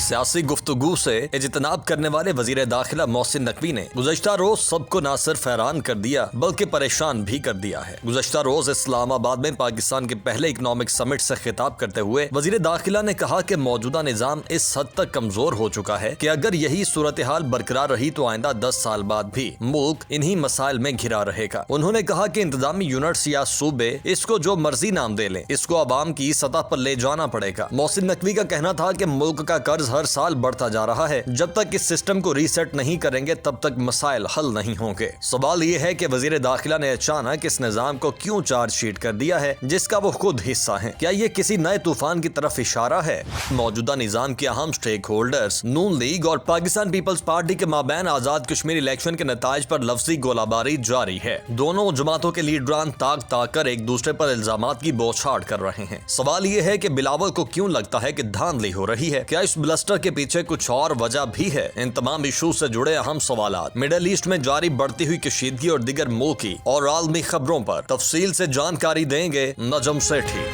सियासी गुफ्तगू से इज्तनाब करने वाले वजीर दाखिला मोहसिन नकवी ने गुज़श्ता रोज सबको न सिर्फ हैरान कर दिया बल्कि परेशान भी कर दिया है। गुज़श्ता रोज इस्लामाबाद में पाकिस्तान के पहले इकनॉमिक समिट से खिताब करते हुए वजीर दाखिला ने कहा कि मौजूदा निज़ाम इस हद तक कमजोर हो चुका है कि अगर यही सूरत हाल बरकरार रही तो आइंदा 10 साल बाद भी मुल्क इन्हीं मसाइल में घिरा रहेगा। उन्होंने कहा कि इंतजामी यूनिट्स या सूबे इसको जो मर्जी नाम दे लें, इसको आवाम की सतह पर ले जाना पड़ेगा। मोहसिन नकवी का कहना था कि मुल्क का कर्ज हर साल बढ़ता जा रहा है, जब तक इस सिस्टम को रीसेट नहीं करेंगे तब तक मसाइल हल नहीं होंगे। सवाल ये है कि वजीर दाखिला ने अचानक इस निजाम को क्यों चार्जशीट कर दिया है जिसका वो खुद हिस्सा है। क्या ये किसी नए तूफान की तरफ इशारा है? मौजूदा निजाम के अहम स्टेक होल्डर्स नून लीग और पाकिस्तान पीपल्स पार्टी के माबैन आजाद कश्मीर इलेक्शन के नताज पर लफ्जी गोलाबारी जारी है। दोनों जमातों के लीडरान ताक कर एक दूसरे पर इल्जामात की बौछार कर रहे हैं। सवाल ये है कि बिलावल को क्यों लगता है कि धांधली हो रही है? क्या इस ब्लस्टर के पीछे कुछ और वजह भी है? इन तमाम इशू से जुड़े अहम सवालात, मिडिल ईस्ट में जारी बढ़ती हुई कशीदगी और दिगर मुल्की और आलमी खबरों पर तफसील से जानकारी देंगे नजम सेठी।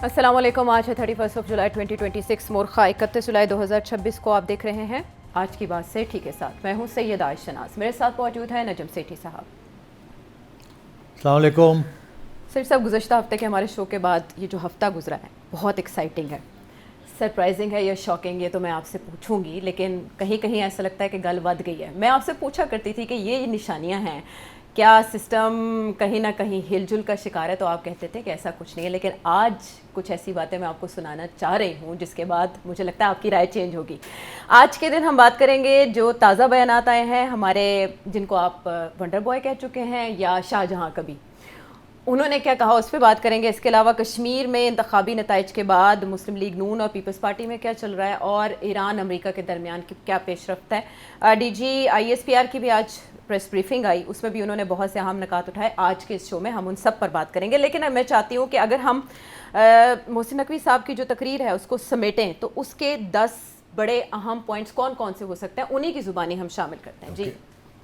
अस्सलाम वालेकुम। आज है 31 जुलाई 2026 मुर्खा 31 जुलाई 2026 को आप देख रहे हैं आज की बात सेठी के साथ। मैं हूं सैयद आयश शनाज, मेरे साथ मौजूद है नजम सेठी साहब। अस्सलाम वालेकुम। सर साहब, गुज़श्ता हफ्ते के हमारे शो के बाद ये जो हफ्ता गुजरा है बहुत एक्साइटिंग है, सरप्राइजिंग है या शॉकिंग, ये तो मैं आपसे पूछूंगी, लेकिन कहीं कहीं ऐसा लगता है कि गल वध गई है। मैं आपसे पूछा करती थी कि ये निशानियां हैं, क्या सिस्टम कहीं ना कहीं हिलजुल का शिकार है, तो आप कहते थे कि ऐसा कुछ नहीं है। लेकिन आज कुछ ऐसी बातें मैं आपको सुनाना चाह रही हूँ जिसके बाद मुझे लगता है आपकी राय चेंज होगी। आज के दिन हम बात करेंगे जो ताज़ा बयानात आए हैं हमारे, जिनको आप वंडर बॉय कह चुके हैं या शाहजहां कभी, उन्होंने क्या कहा उस पर बात करेंगे। इसके अलावा कश्मीर में इंतखाबी नताइज के बाद मुस्लिम लीग नून और पीपल्स पार्टी में क्या चल रहा है और ईरान अमेरिका के दरमियान की क्या पेशरफ्त है। डीजी ISPR की भी आज प्रेस ब्रीफिंग आई, उसमें भी उन्होंने बहुत से अहम निकात उठाए। आज के इस शो में हम उन सब पर बात करेंगे, लेकिन मैं चाहती हूँ कि अगर हम मोहसिन नकवी साहब की जो तकरीर है उसको समेटें तो उसके 10 बड़े अहम पॉइंट्स कौन कौन से हो सकते हैं, उन्हीं की ज़ुबानी हम शामिल करते हैं। जी,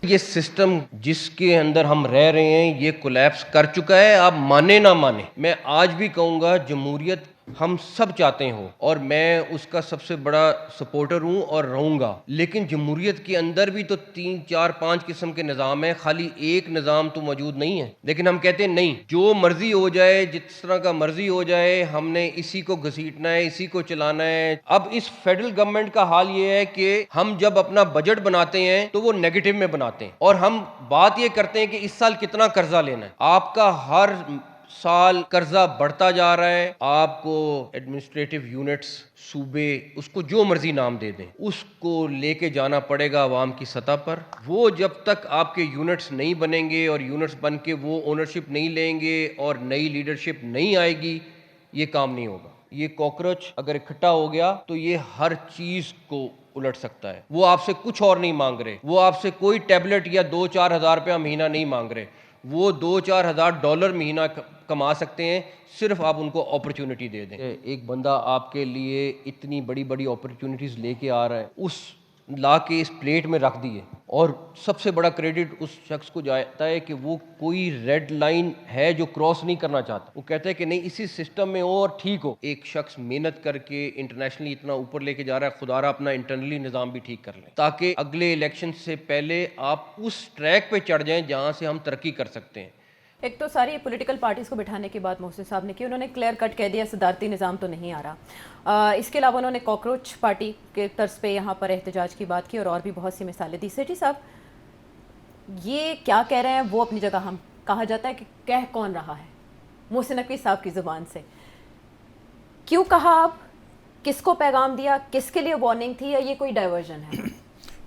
ये सिस्टम जिसके अंदर हम रह रहे हैं ये कोलैप्स कर चुका है, आप माने ना माने। मैं आज भी कहूँगा जमहूरियत हम सब चाहते हो और मैं उसका सबसे बड़ा सपोर्टर हूँ और रहूँगा, लेकिन जमहूरियत के अंदर भी तो 3, 4, 5 किस्म के निज़ाम है, खाली एक निज़ाम तो मौजूद नहीं है। लेकिन हम कहते हैं नहीं, जो मर्जी हो जाए, जिस तरह का मर्जी हो जाए, हमने इसी को घसीटना है, इसी को चलाना है। अब इस फेडरल गवर्नमेंट का हाल ये है कि हम जब अपना बजट बनाते हैं तो वो नेगेटिव में बनाते हैं और हम बात ये करते हैं कि इस साल कितना कर्जा लेना है। आपका हर साल कर्जा बढ़ता जा रहा है। आपको एडमिनिस्ट्रेटिव यूनिट्स, सूबे, उसको जो मर्जी नाम दे दें, उसको लेके जाना पड़ेगा आवाम की सतह पर। वो जब तक आपके यूनिट्स नहीं बनेंगे और यूनिट्स बन के वो ओनरशिप नहीं लेंगे और नई लीडरशिप नहीं आएगी, ये काम नहीं होगा। ये कॉकरोच अगर इकट्ठा हो गया तो ये हर चीज को उलट सकता है। वो आपसे कुछ और नहीं मांग रहे, वो आपसे कोई टैबलेट या 2-4 हज़ार रुपया महीना नहीं मांग रहे, वो 2-4 हज़ार डॉलर महीना कमा सकते हैं, सिर्फ आप उनको अपॉर्चुनिटी दे दें। एक बंदा आपके लिए इतनी बड़ी बड़ी अपॉर्चुनिटीज़ लेके आ रहा है, उस ला के इस प्लेट में रख दिए, और सबसे बड़ा क्रेडिट उस शख्स को जाता है कि वो कोई रेड लाइन है जो क्रॉस नहीं करना चाहता। वो कहता है कि नहीं, इसी सिस्टम में हो और ठीक हो। एक शख्स मेहनत करके इंटरनेशनली इतना ऊपर लेके जा रहा है, खुदारा अपना इंटरनली निज़ाम भी ठीक कर लें ताकि अगले इलेक्शन से पहले आप उस ट्रैक पे चढ़ जाएं जहाँ से हम तरक्की कर सकते हैं। एक तो सारी पॉलिटिकल पार्टीज़ को बिठाने की बात मोहसिन साहब ने की, उन्होंने क्लियर कट कह दिया सदारती निज़ाम तो नहीं आ रहा। इसके अलावा उन्होंने कॉकरोच पार्टी के तर्ज पे यहाँ पर एहतजाज की बात की और भी बहुत सी मिसालें दी। सेठी साहब, ये क्या कह रहे हैं वो अपनी जगह, हम कहा जाता है कि कह कौन रहा है, मोहसिन नकवी साहब की ज़ुबान से क्यों कहा, आप किसको पैगाम दिया, किसके लिए वार्निंग थी, या ये कोई डाइवर्जन है?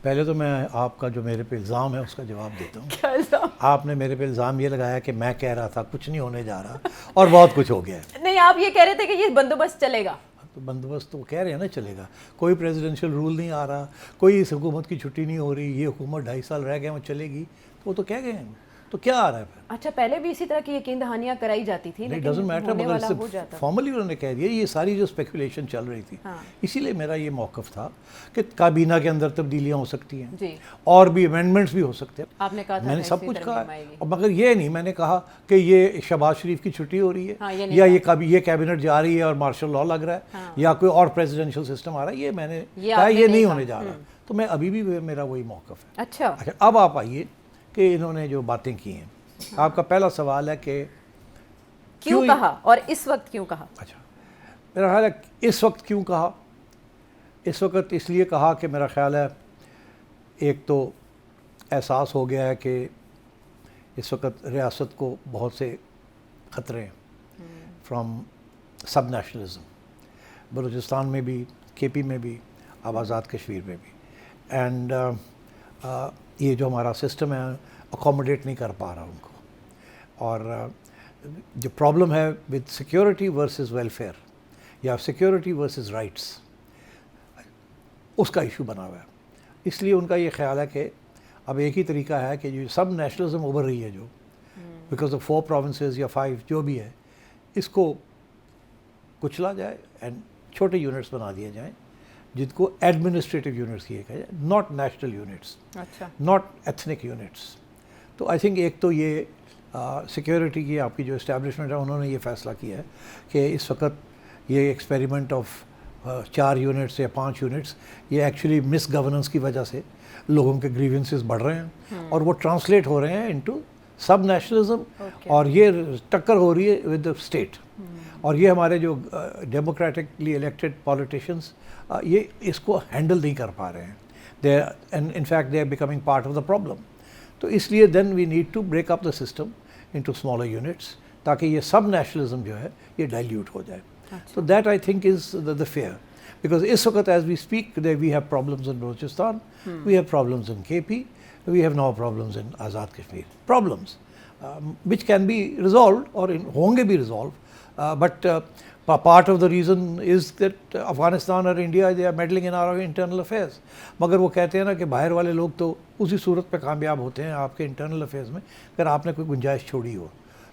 पहले तो मैं आपका जो मेरे पे इल्ज़ाम है उसका जवाब देता हूँ। क्या इल्ज़ाम? आपने मेरे पे इल्ज़ाम ये लगाया कि मैं कह रहा था कुछ नहीं होने जा रहा और बहुत कुछ हो गया है। नहीं, आप ये कह रहे थे कि ये बंदोबस्त चलेगा। तो बंदोबस्त तो कह रहे हैं ना चलेगा, कोई प्रेसिडेंशियल रूल नहीं आ रहा, कोई इस हुकूमत की छुट्टी नहीं हो रही, ये हुकूमत 2.5 साल रह गए वो चलेगी, तो वो तो कह गए हैं। तो क्या आ रहा है फिर? अच्छा, पहले भी इसी तरह की यकीन दहानियां कराई जाती थी, इट लेकिन डजंट मैटर, होने मगर वाला हो इससे जाता। फॉर्मली उन्होंने कह दिया। ये सारी जो स्पेकुलेशन चल रही थी, हाँ। इसीलिए मेरा ये मौक़िफ़ था कि काबीना के अंदर तब्दीलियाँ हो सकती हैं जी, और भी अमेंडमेंट्स भी हो सकते हैं। आपने कहा था मैंने ना सब इसी कुछ तरह कहा में है, आएगी। और मगर ये नहीं मैंने कहा कि ये शहबाज शरीफ की छुट्टी हो रही हाँ, ये है नहीं या कहा। ये कैबिनेट जा रही है और मार्शल लॉ लग रहा है, हाँ। या कोई और प्रेसिडेंशियल सिस्टम आ रहा है, ये मैंने ये कहा आपने ये नहीं नहीं कहा। होने जा रहा। तो मैं अभी भी मेरा वही मौक़िफ़ है। अच्छा, अच्छा, अब आप आइए कि इन्होंने जो बातें की हैं। आपका पहला सवाल है कि क्यों कहा और इस वक्त क्यों कहा? अच्छा, मेरा ख्याल है इस वक्त क्यों कहा, इस वक्त इसलिए कहा कि मेरा ख्याल है एक तो एहसास हो गया है कि इस वक्त रियासत को बहुत से ख़तरे हैं फ्रॉम सब नेशनलिज्म, बलूचिस्तान में भी, केपी में भी, अब आज़ाद कश्मीर में भी। एंड ये जो हमारा सिस्टम है अकोमोडेट नहीं कर पा रहा उनको। और जो प्रॉब्लम है विद सिक्योरिटी वर्सेस वेलफेयर या सिक्योरिटी वर्सेस राइट्स, उसका इशू बना हुआ है। इसलिए उनका ये ख्याल है कि अब एक ही तरीका है कि जो सब नेशनलिज्म उभर रही है, जो बिकॉज ऑफ 4 प्रोविंसेस या 5 जो भी है, इसको कुचला जाए एंड छोटे यूनिट्स बना दिए जाएं जिनको एडमिनिस्ट्रेटिव यूनिट्स किए गए, नॉट नेशनल यूनिट्स, अच्छा, नॉट एथनिक यूनिट्स। तो आई थिंक एक तो ये सिक्योरिटी की आपकी जो इस्टेब्लिशमेंट है, उन्होंने ये फ़ैसला किया है कि इस वक्त ये एक्सपेरिमेंट ऑफ 4 यूनिट्स या 5 यूनिट्स, ये एक्चुअली मिस गवर्नेंस की वजह से लोगों के ग्रीवेंसेस बढ़ रहे हैं और वो ट्रांसलेट हो रहे हैं इनटू सब नेशनलिज्म, और ये टक्कर हो रही है विद द स्टेट। और ये हमारे जो डेमोक्रेटिकली इलेक्टेड पॉलिटिशियंस ये इसको हैंडल नहीं कर पा रहे हैं, they and in fact they are becoming part of the problem. तो इसलिए then we need to break up the system into smaller units, ताकि ये सब नेशनलिज्म जो है ये डाइल्यूट हो जाए। So that I think is the fear, because इस वक्त as we speak there we have problems in Balochistan, we have problems in KP, we have now problems in Azad Kashmir, problems which can be resolved or होंगे भी resolved, but part of the reason is that Afghanistan और India they are meddling in our internal affairs। मगर वो कहते हैं ना कि बाहर वाले लोग तो उसी सूरत पे कामयाब होते हैं आपके इंटरनल अफेयर्स में, अगर आपने कोई गुंजाइश छोड़ी हो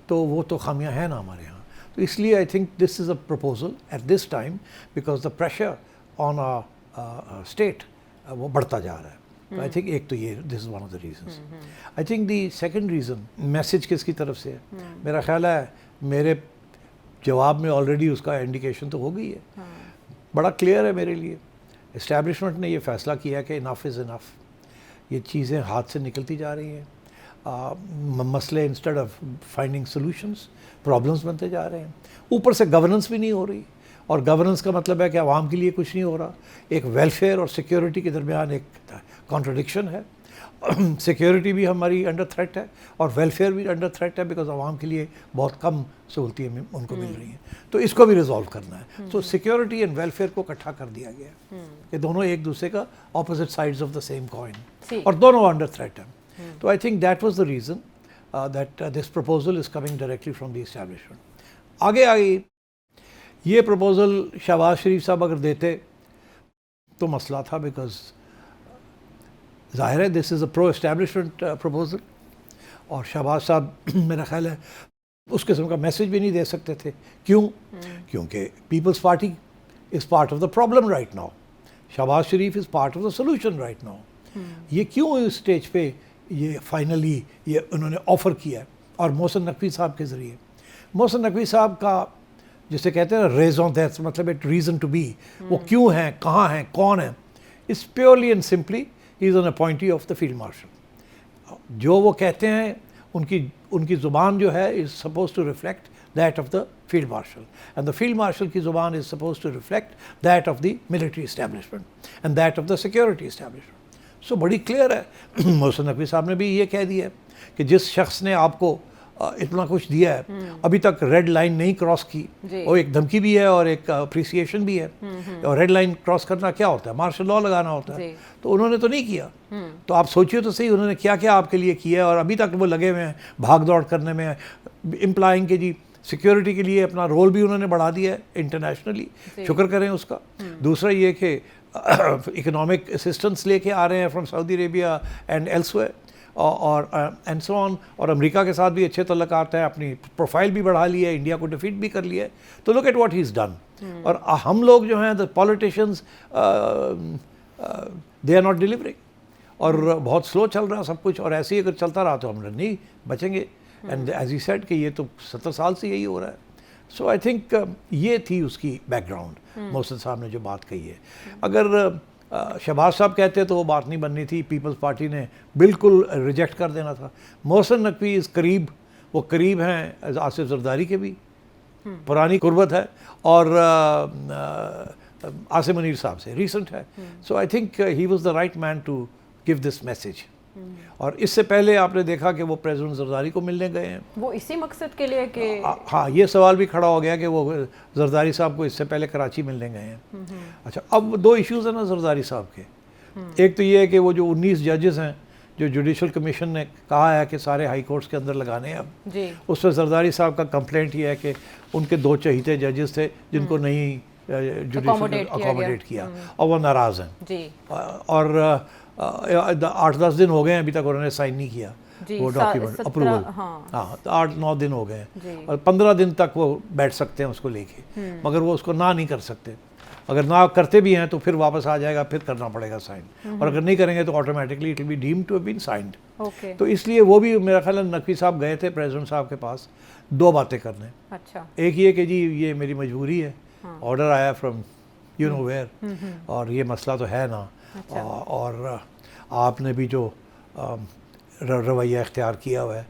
तो वो तो खामियां हैं ना हमारे यहाँ। तो इसलिए I think this is a proposal at this time because the pressure on a state वो बढ़ता जा रहा है। तो आई थिंक एक तो ये this is one of the reasons. I think the second reason message किसकी तरफ से है, मेरा ख्याल है मेरे जवाब में ऑलरेडी उसका इंडिकेशन तो हो गई है, बड़ा क्लियर है मेरे लिए। इस्टेब्लिशमेंट ने ये फ़ैसला किया कि इनफ इज़ इनफ, ये चीज़ें हाथ से निकलती जा रही हैं, मसले instead of finding solutions problems बनते जा रहे हैं, ऊपर से गवर्नेंस भी नहीं हो रही। और गवर्नेंस का मतलब है कि आवाम के लिए कुछ नहीं हो रहा, एक वेलफेयर और सिक्योरिटी के दरमियान एक कॉन्ट्रडिक्शन है। सिक्योरिटी भी हमारी अंडर थ्रेट है और वेलफेयर भी अंडर थ्रेट है, बिकॉज आवाम के लिए बहुत कम सहूलतें उनको मिल रही हैं। तो इसको भी रिजॉल्व करना है। तो सिक्योरिटी एंड वेलफेयर को इकट्ठा कर दिया गया है कि दोनों एक दूसरे का opposite sides of the same coin, और दोनों अंडर थ्रेट हैं। तो I think that was the reason that this proposal is coming directly from the establishment. आगे ये प्रपोज़ल शहबाज शरीफ साहब अगर देते तो मसला था, बिकॉज ज़ाहिर है this is a pro establishment proposal, और शहबाज साहब मेरा ख्याल है उस किस्म का मैसेज भी नहीं दे सकते थे। क्यों? क्योंकि peoples party is part of the problem right now, Shahbaz Sharif is part of the solution right now. ये क्यों इस स्टेज पे ये फाइनली ये उन्होंने ऑफ़र किया है, और मोहसिन नकवी साहब के ज़रिए। मोहसिन नकवी साहब का जिसे कहते हैं रेज़ों दैट्स, मतलब एक रीज़न टू बी, वो क्यों हैं, कहाँ हैं, कौन है, इस purely and simply he is an appointee of the field marshal. जो वो कहते हैं उनकी ज़ुबान जो है is suppose to reflect that of the field marshal, and the field marshal की ज़ुबान is suppose to reflect that of the military establishment and that of the security establishment. So बड़ी क्लियर है। मोहसिन नकवी साहब ने भी ये कह दिया कि जिस शख्स ने आपको इतना कुछ दिया है, अभी तक रेड लाइन नहीं क्रॉस की, और एक धमकी भी है और एक अप्रिसिएशन भी है। और रेड लाइन क्रॉस करना क्या होता है, मार्शल लॉ लगाना होता है, तो उन्होंने तो नहीं किया। तो आप सोचिए तो सही उन्होंने क्या क्या आपके लिए किया है, और अभी तक वो लगे हुए हैं भाग दौड़ करने में, इम्प्लाइंग के जी सिक्योरिटी के लिए अपना रोल भी उन्होंने बढ़ा दिया है इंटरनेशनली, शुक्र करें उसका। दूसरा ये कि इकोनॉमिक असिस्टेंस लेके आ रहे हैं from Saudi Arabia and elsewhere, और एंड सो ऑन, और अमेरिका के साथ भी अच्छे तल्लुकात हैं, अपनी प्रोफाइल भी बढ़ा ली है, इंडिया को डिफीट भी कर लिया है। तो look at what he is done. और हम लोग जो हैं the politicians they are not delivering, और बहुत स्लो चल रहा है सब कुछ, और ऐसे ही अगर चलता रहा तो हम नहीं बचेंगे। एंड एज ही सेड कि ये तो 70 साल से यही हो रहा है। सो आई थिंक ये थी उसकी बैकग्राउंड, मोहसिन साहब ने जो बात कही है। अगर शहबाज साहब कहते तो वो बात नहीं बननी थी, पीपल्स पार्टी ने बिल्कुल रिजेक्ट कर देना था। मोहसिन नकवी इस करीब, वो करीब हैं आसिफ जरदारी के भी, पुरानी कुर्बत है, और आसिम मुनीर साहब से रीसेंट है। So I think he was the right man to give this message. और इससे पहले आपने देखा कि वो प्रेसिडेंट जरदारी को मिलने गए हैं, वो इसी मकसद के लिए कि हाँ, ये सवाल भी खड़ा हो गया कि वो जरदारी साहब को इससे पहले कराची मिलने गए हैं। अच्छा, अब दो इश्यूज़ हैं ना जरदारी साहब के। एक तो ये है कि वो जो 19 जजेस हैं जो जुडिशल कमीशन ने कहा है कि सारे हाई कोर्ट्स के अंदर लगाने हैं, अब उस पर जरदारी साहब का कंप्लेंट ये है कि उनके 2 चहीते जजेस थे जिनको नहीं जुडिशल अकोमोडेट किया, और वो नाराज़ हैं। और 8-10 दिन हो गए हैं, अभी तक उन्होंने साइन नहीं किया वो डॉक्यूमेंट अप्रूवल। हाँ, तो 8-9 दिन हो गए हैं, और 15 दिन तक वो बैठ सकते हैं उसको लेके, मगर वो उसको ना नहीं कर सकते। अगर ना करते भी हैं तो फिर वापस आ जाएगा, फिर करना पड़ेगा साइन, और अगर नहीं करेंगे तो automatically it will be deemed to have been signed. तो इसलिए वो भी मेरा ख्याल है नकवी साहब गए थे प्रेसिडेंट साहब के पास 2 बातें करने। अच्छा, एक ये कि जी ये मेरी मजबूरी है, ऑर्डर आया फ्रॉम यू नो वेयर, और ये मसला तो है ना, और आपने भी जो रवैया इख्तियार किया हुआ है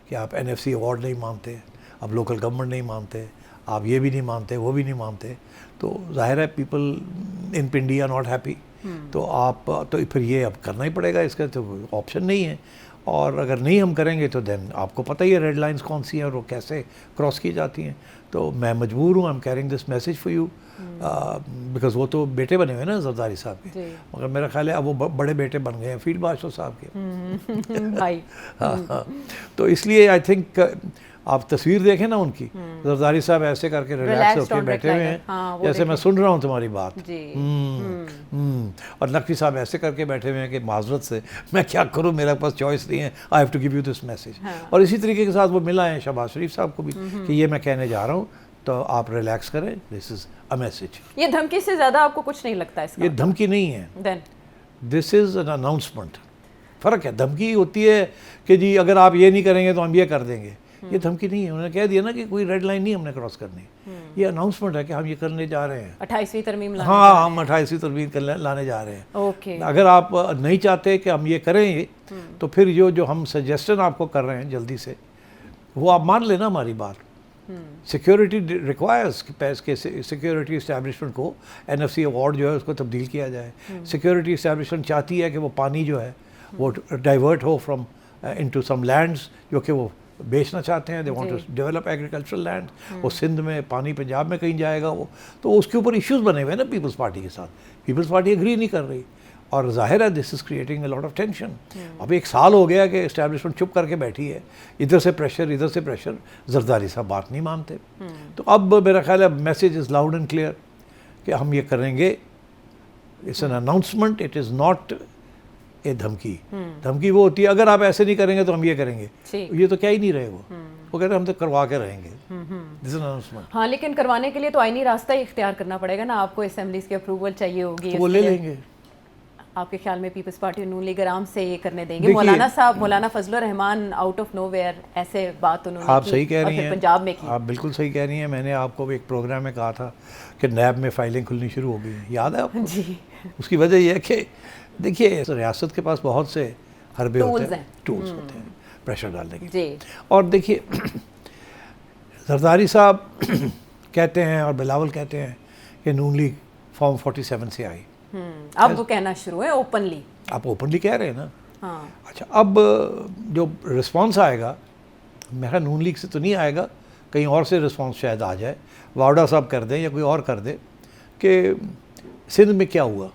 कि आप NFC अवार्ड नहीं मानते, आप लोकल गवर्नमेंट नहीं मानते, आप ये भी नहीं मानते, वो भी नहीं मानते, तो जाहिर है people in Pindi are not happy. तो आप तो फिर ये अब करना ही पड़ेगा, इसका तो ऑप्शन नहीं है। और अगर नहीं हम करेंगे तो देन आपको पता ही है रेड लाइंस कौन सी हैं और वो कैसे क्रॉस की जाती हैं। तो मैं मजबूर हूँ, I am carrying this message for you, because वो तो बेटे बने हुए ना जरदारी साहब के, मगर मेरा ख्याल है अब वो बड़े बेटे बन गए हैं फील्ड मार्शल साहब के भाई। हाँ, तो इसलिए आई थिंक आप तस्वीर देखें ना उनकी, जरदारी साहब ऐसे करके रिलैक्स होकर बैठे हुए हैं, जैसे मैं सुन रहा हूँ तुम्हारी बात। और नकवी साहब ऐसे करके बैठे हुए हैं कि माजरत से मैं क्या करूँ, मेरे पास चॉइस नहीं है, I have to give you this message. और इसी तरीके के साथ वो मिला है शहबाज शरीफ साहब को भी कि ये मैं कहने जा रहा हूँ, तो आप रिलैक्स करें, दिस इज अ मैसेज। ये धमकी से ज़्यादा आपको कुछ नहीं लगता इसका? ये धमकी नहीं है, दिस इज एन अनाउंसमेंट। फ़र्क है, धमकी होती है कि जी अगर आप ये नहीं करेंगे तो हम ये कर देंगे, ये धमकी नहीं है। उन्होंने कह दिया ना कि कोई रेड लाइन नहीं हमने क्रॉस करनी, ये अनाउंसमेंट है कि हम ये करने जा रहे हैं, 28वीं तरमीम लाने हाँ, हम 28वीं तरमीम लाने जा रहे हैं। ओके, अगर आप नहीं चाहते कि हम ये करें तो फिर जो हम सजेशन आपको कर रहे हैं जल्दी से, वो आप मान लेना हमारी बात। सिक्योरिटी रिक्वायर्स के सिक्योरिटी इस्टेब्लिशमेंट को NFC अवार्ड जो है उसको तब्दील किया जाए। सिक्योरिटी इस्टेब्लिशमेंट चाहती है कि वो पानी जो है वो डाइवर्ट हो फ्रॉम इनटू सम लैंड्स जो कि वो बेचना चाहते हैं, they want to develop agricultural land, वो सिंध में पानी पंजाब में कहीं जाएगा वो, तो उसके ऊपर इश्यूज बने हुए हैं ना पीपल्स पार्टी के साथ। पीपल्स पार्टी एग्री नहीं कर रही, और जाहिर है this is creating a lot of tension. अब 1 साल हो गया कि इस्टेब्लिशमेंट चुप करके बैठी है, इधर से प्रेशर, जरदारी साहब बात नहीं मानते। तो अब मेरा ख्याल है message is loud and clear कि हम ये करेंगे, it's an announcement, it is not a धमकी। धमकी वो होती है अगर आप ऐसे नहीं करेंगे तो हम ये करेंगे, ये तो क्या ही नहीं रहे, वो कहते हैं हम तो करवा के रहेंगे, दिस इज अनाउंसमेंट। हाँ, लेकिन करवाने के लिए तो आईनी रास्ता ही इख्तियार करना पड़ेगा ना, आपको असेंबलीज की अप्रूवल चाहिए होगी, तो वो ले लेंगे। आपके ख्याल में पीपल्स पार्टी नून लीग आराम से ये करने देंगे? मौलाना साहब, मौलाना Fazlur Rahman out of nowhere ऐसे बात उन्होंने आप सही कह रही हैं, पंजाब में की। आप बिल्कुल सही कह रही हैं। मैंने आपको एक प्रोग्राम में कहा था कि नैब में फाइलें खुलनी शुरू हो गई, याद है आपको? जी। उसकी वजह यह है कि देखिए रियासत के पास बहुत से हरबे होते हैं, टूल्स होते हैं प्रेशर डालने के जी। और देखिए जरदारी साहब कहते हैं और बिलावल कहते हैं कि नून लीग फॉर्म 47 से आई। अब वो कहना शुरू है ओपनली, आप ओपनली कह रहे हैं ना। हाँ। अच्छा, अब जो रिस्पांस आएगा मेरा नून लीग से तो नहीं आएगा, कहीं और से रिस्पांस शायद आ जाए, वावड़ा साहब कर दें या कोई और कर दे कि सिंध में क्या हुआ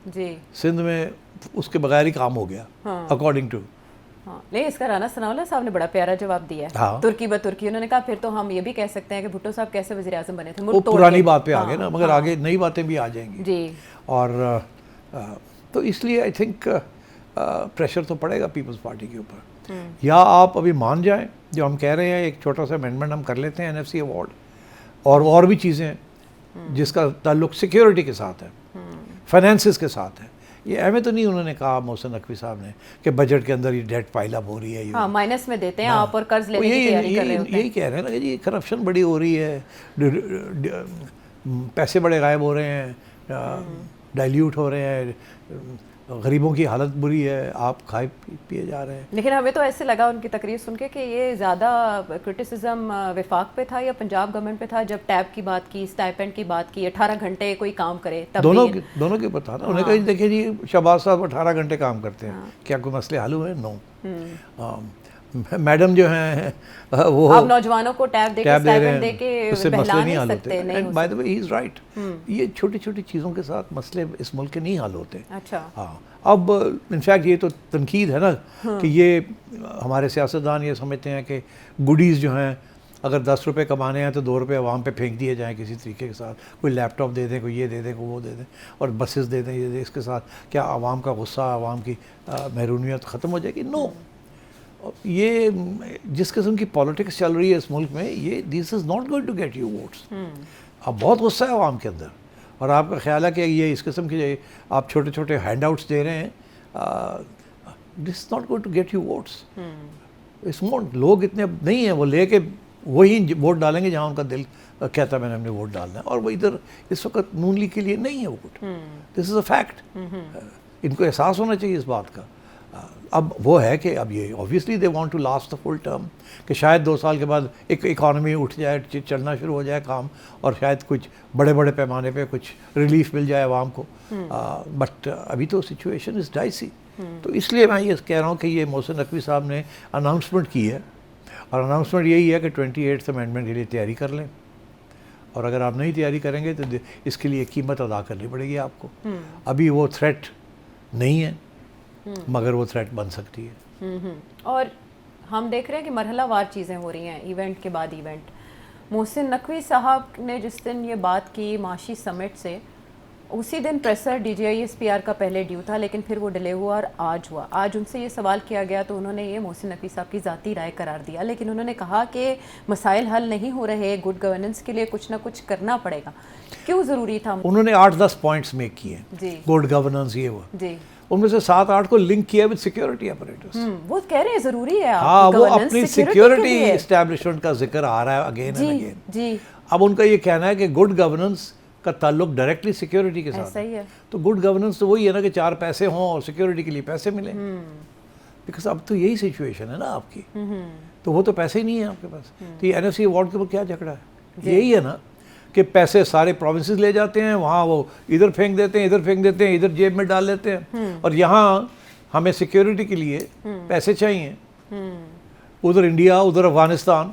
जी, सिंध में उसके बगैर ही काम हो गया अकॉर्डिंग टू। हाँ, लेकिन इसका राना सनाउल्लाह साहब ने बड़ा प्यारा जवाब दिया है। हाँ। तुर्की ब तुर्की, उन्होंने कहा फिर तो हम ये भी कह सकते हैं कि भुट्टो साहब कैसे वज़ीर आज़म बने थे, वो पुरानी बात पे आ गए ना, मगर आगे नई बातें भी आ जाएंगी जी। और तो इसलिए आई थिंक प्रेशर तो पड़ेगा पीपल्स पार्टी के ऊपर। या आप अभी मान जाएं, जो हम कह रहे हैं एक छोटा सा अमेंडमेंट हम कर लेते हैं NFC अवार्ड और भी चीज़ें हैं जिसका ताल्लुक सिक्योरिटी के साथ है, फाइनेंसिस के साथ है। ये एवं तो नहीं उन्होंने कहा मोहसिन नकवी साहब ने कि बजट के अंदर ये डेट पाइल अप हो रही है, हाँ, माइनस में देते हैं आप और कर्ज लेने की तैयारी कर रहे होते हैं। यही कह रहे हैं ना कि जी करप्शन बड़ी हो रही है, पैसे बड़े गायब हो रहे हैं, डाइल्यूट हो रहे हैं, गरीबों की हालत बुरी है, आप खाए पिए जा रहे हैं। लेकिन हमें तो ऐसे लगा उनकी तकरीर सुन के कि ये ज़्यादा क्रिटिसिज्म विफाक पे था या पंजाब गवर्नमेंट पे था, जब टैब की बात की, स्टाइपेंड की बात की, 18 घंटे कोई काम करे तब दोनों के पता ना। उन्हें कहा देखिए जी शहबाज साहब 18 घंटे काम करते हैं, क्या कोई मसले हल हुए? नो। मैडम जो हैं वो आप नौजवानों को टैब दे रहे के उससे मसले नहीं हल सकते, होते। And by the way he is right, ये छोटी छोटी चीज़ों के साथ मसले इस मुल्क के नहीं हल होते। अच्छा, हाँ, अब इनफैक्ट ये तो तनकीद है ना कि ये हमारे सियासतदान ये समझते हैं कि गुडीज़ जो हैं अगर 10 रुपये कमाने हैं तो 2 रुपये आवाम पे फेंक दिए जाएँ किसी तरीके के साथ, कोई लैपटॉप दे दें, कोई ये दे दें, कोई वो दे दें, और बसेस दे दें, ये दे, इसके साथ क्या आवाम का गुस्सा, आवाम की महरूनियत ख़त्म हो जाएगी? नो। ये जिस किस्म की पॉलिटिक्स चल रही है इस मुल्क में, ये this is not going to get you votes. अब बहुत गुस्सा है आवाम के अंदर और आपका ख्याल है कि ये इस किस्म के आप छोटे छोटे हैंड आउट्स दे रहे हैं, this not going to get you votes. इस लोग इतने नहीं हैं, वो लेके वही वोट डालेंगे जहाँ उनका दिल कहता है मैंने अपने वोट डालना है, और वो इधर इस वक्त नून लीग के लिए नहीं है vote. This is a fact. इनको एहसास होना चाहिए इस बात का। अब वो है कि अब ये obviously they want to last the full term, कि शायद 2 साल के बाद एक इकॉनमी उठ जाए, चलना शुरू हो जाए काम, और शायद कुछ बड़े बड़े पैमाने पे कुछ रिलीफ मिल जाए आवाम को। बट अभी तो सिचुएशन इज़ डाइसी। तो इसलिए मैं ये कह रहा हूँ कि ये मोहसिन नकवी साहब ने अनाउंसमेंट की है, और अनाउंसमेंट यही है कि 28th अमेंडमेंट के लिए तैयारी कर लें, और अगर आप नहीं तैयारी करेंगे तो इसके लिए कीमत अदा करनी पड़ेगी आपको। अभी वो थ्रेट नहीं है, मगर वो थ्रेट बन सकती है। और हम देख रहे हैं कि मरहलावार चीज़ें हो रही हैं, इवेंट के बाद इवेंट। मोहसिन नकवी साहब ने जिस दिन ये बात की माशी समिट से, उसी दिन प्रेसर DGI-SPR का पहले ड्यू था, लेकिन फिर वो डिले हुआ और आज हुआ। आज उनसे ये सवाल किया गया तो उन्होंने ये मोहसिन नकवी साहब की ज़ाती राय करार दिया, लेकिन उन्होंने कहा कि मसाइल हल नहीं हो रहे, गुड गवर्नेंस के लिए कुछ ना कुछ करना पड़ेगा। क्यों ज़रूरी था? उन्होंने 8-10 पॉइंट्स मेक किए, गुड गवर्नेंस ये वो जी, उनमें से 7-8 को लिंक किया विद सिक्योरिटी अपरेटस। वो कह रहे हैं ज़रूरी है। हाँ, वो अपनी सिक्योरिटी एस्टैब्लिशमेंट का जिक्र आ रहा है अगेन एंड अगेन जी। अब उनका ये कहना है कि गुड गवर्नेंस का ताल्लुक डायरेक्टली सिक्योरिटी के साथ है। तो गुड गवर्नेंस तो वही है ना कि 4 पैसे हों और सिक्योरिटी के लिए पैसे मिले, बिकॉज अब तो यही सिचुएशन है ना आपकी। तो वो तो पैसे ही नहीं है आपके पास। तो ये NFC अवार्ड के ऊपर क्या झगड़ा है? यही है ना कि पैसे सारे प्रोविंसेस ले जाते हैं, वहाँ वो इधर फेंक देते हैं, इधर फेंक देते हैं, इधर जेब में डाल लेते हैं, और यहाँ हमें सिक्योरिटी के लिए पैसे चाहिए। उधर इंडिया, उधर Afghanistan,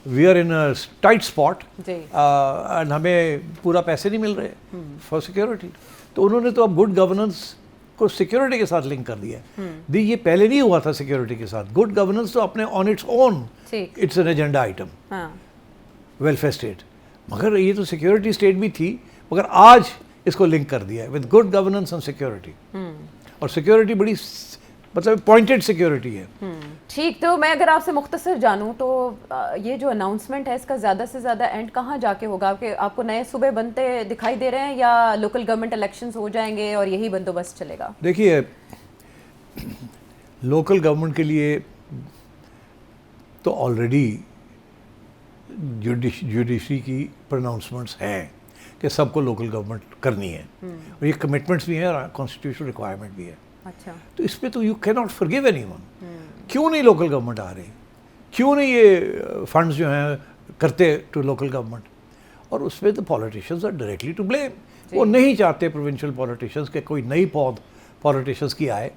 we are in a tight spot, and हमें पूरा पैसे नहीं मिल रहे फॉर सिक्योरिटी। तो उन्होंने तो अब गुड गवर्नेंस को सिक्योरिटी के साथ लिंक कर दिया है। ये पहले नहीं हुआ था सिक्योरिटी के साथ। गुड गवर्नेंस तो अपने on its own it's an agenda item, welfare state, मगर ये तो सिक्योरिटी स्टेट भी थी, मगर आज इसको लिंक कर दिया है with good governance and security. और सिक्योरिटी बड़ी मतलब पॉइंटेड सिक्योरिटी है। ठीक, तो मैं अगर आपसे मुख्तसर जानूं तो ये जो अनाउंसमेंट है इसका ज़्यादा से ज़्यादा एंड कहाँ जाके होगा? आपको नए सूबे बनते दिखाई दे रहे हैं या लोकल गवर्नमेंट इलेक्शंस हो जाएंगे और यही बंदोबस्त चलेगा? देखिए, लोकल गवर्नमेंट के लिए तो ऑलरेडी जुडिशरी की प्रोनाउंसमेंट्स हैं कि सबको लोकल गवर्नमेंट करनी है, और ये कमिटमेंट्स भी हैं और कॉन्स्टिट्यूशनल रिक्वायरमेंट भी है। अच्छा, तो इस पर तो you can not forgive anyone. क्यों नहीं लोकल गवर्नमेंट आ रही? क्यों नहीं ये फंड्स जो हैं करते टू लोकल गवर्नमेंट? और उसमें तो politicians are directly to blame. वो नहीं चाहते प्रोविंशियल पॉलिटिशियंस के कोई नई पौध पॉलिटिशियंस की आए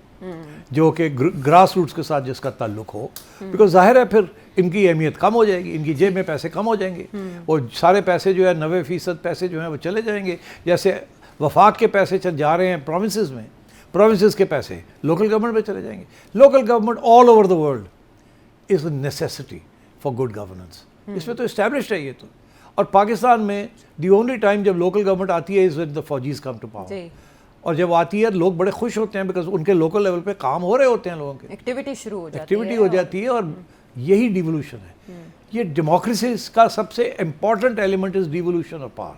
जो कि ग्रास रूट्स के साथ जिसका ताल्लुक हो, बिकॉज जाहिर है फिर इनकी अहमियत कम हो जाएगी, इनकी जेब में पैसे कम हो जाएंगे, और सारे पैसे जो है 90% पैसे जो हैं वो चले जाएंगे। जैसे वफाक के पैसे चल जा रहे हैं प्रोविंसेस में, प्रोविंसेस के पैसे लोकल गवर्नमेंट में चले जाएंगे। Local government all over the world is a necessity for good governance. इसमें तो इस्टेब्लिश्ड है ये तो। और पाकिस्तान में दी ओनली टाइम जब लोकल गवर्नमेंट आती है इज़ व्हेन द फौजीज कम टू पावर, और जब आती है लोग बड़े खुश होते हैं बिकॉज उनके लोकल लेवल पे काम हो रहे होते हैं, लोगों के एक्टिविटी शुरू हो जाती एक्टिविटी है हो जाती है, और यही डिवोल्यूशन है। ये डेमोक्रेसी का सबसे important element is devolution of power,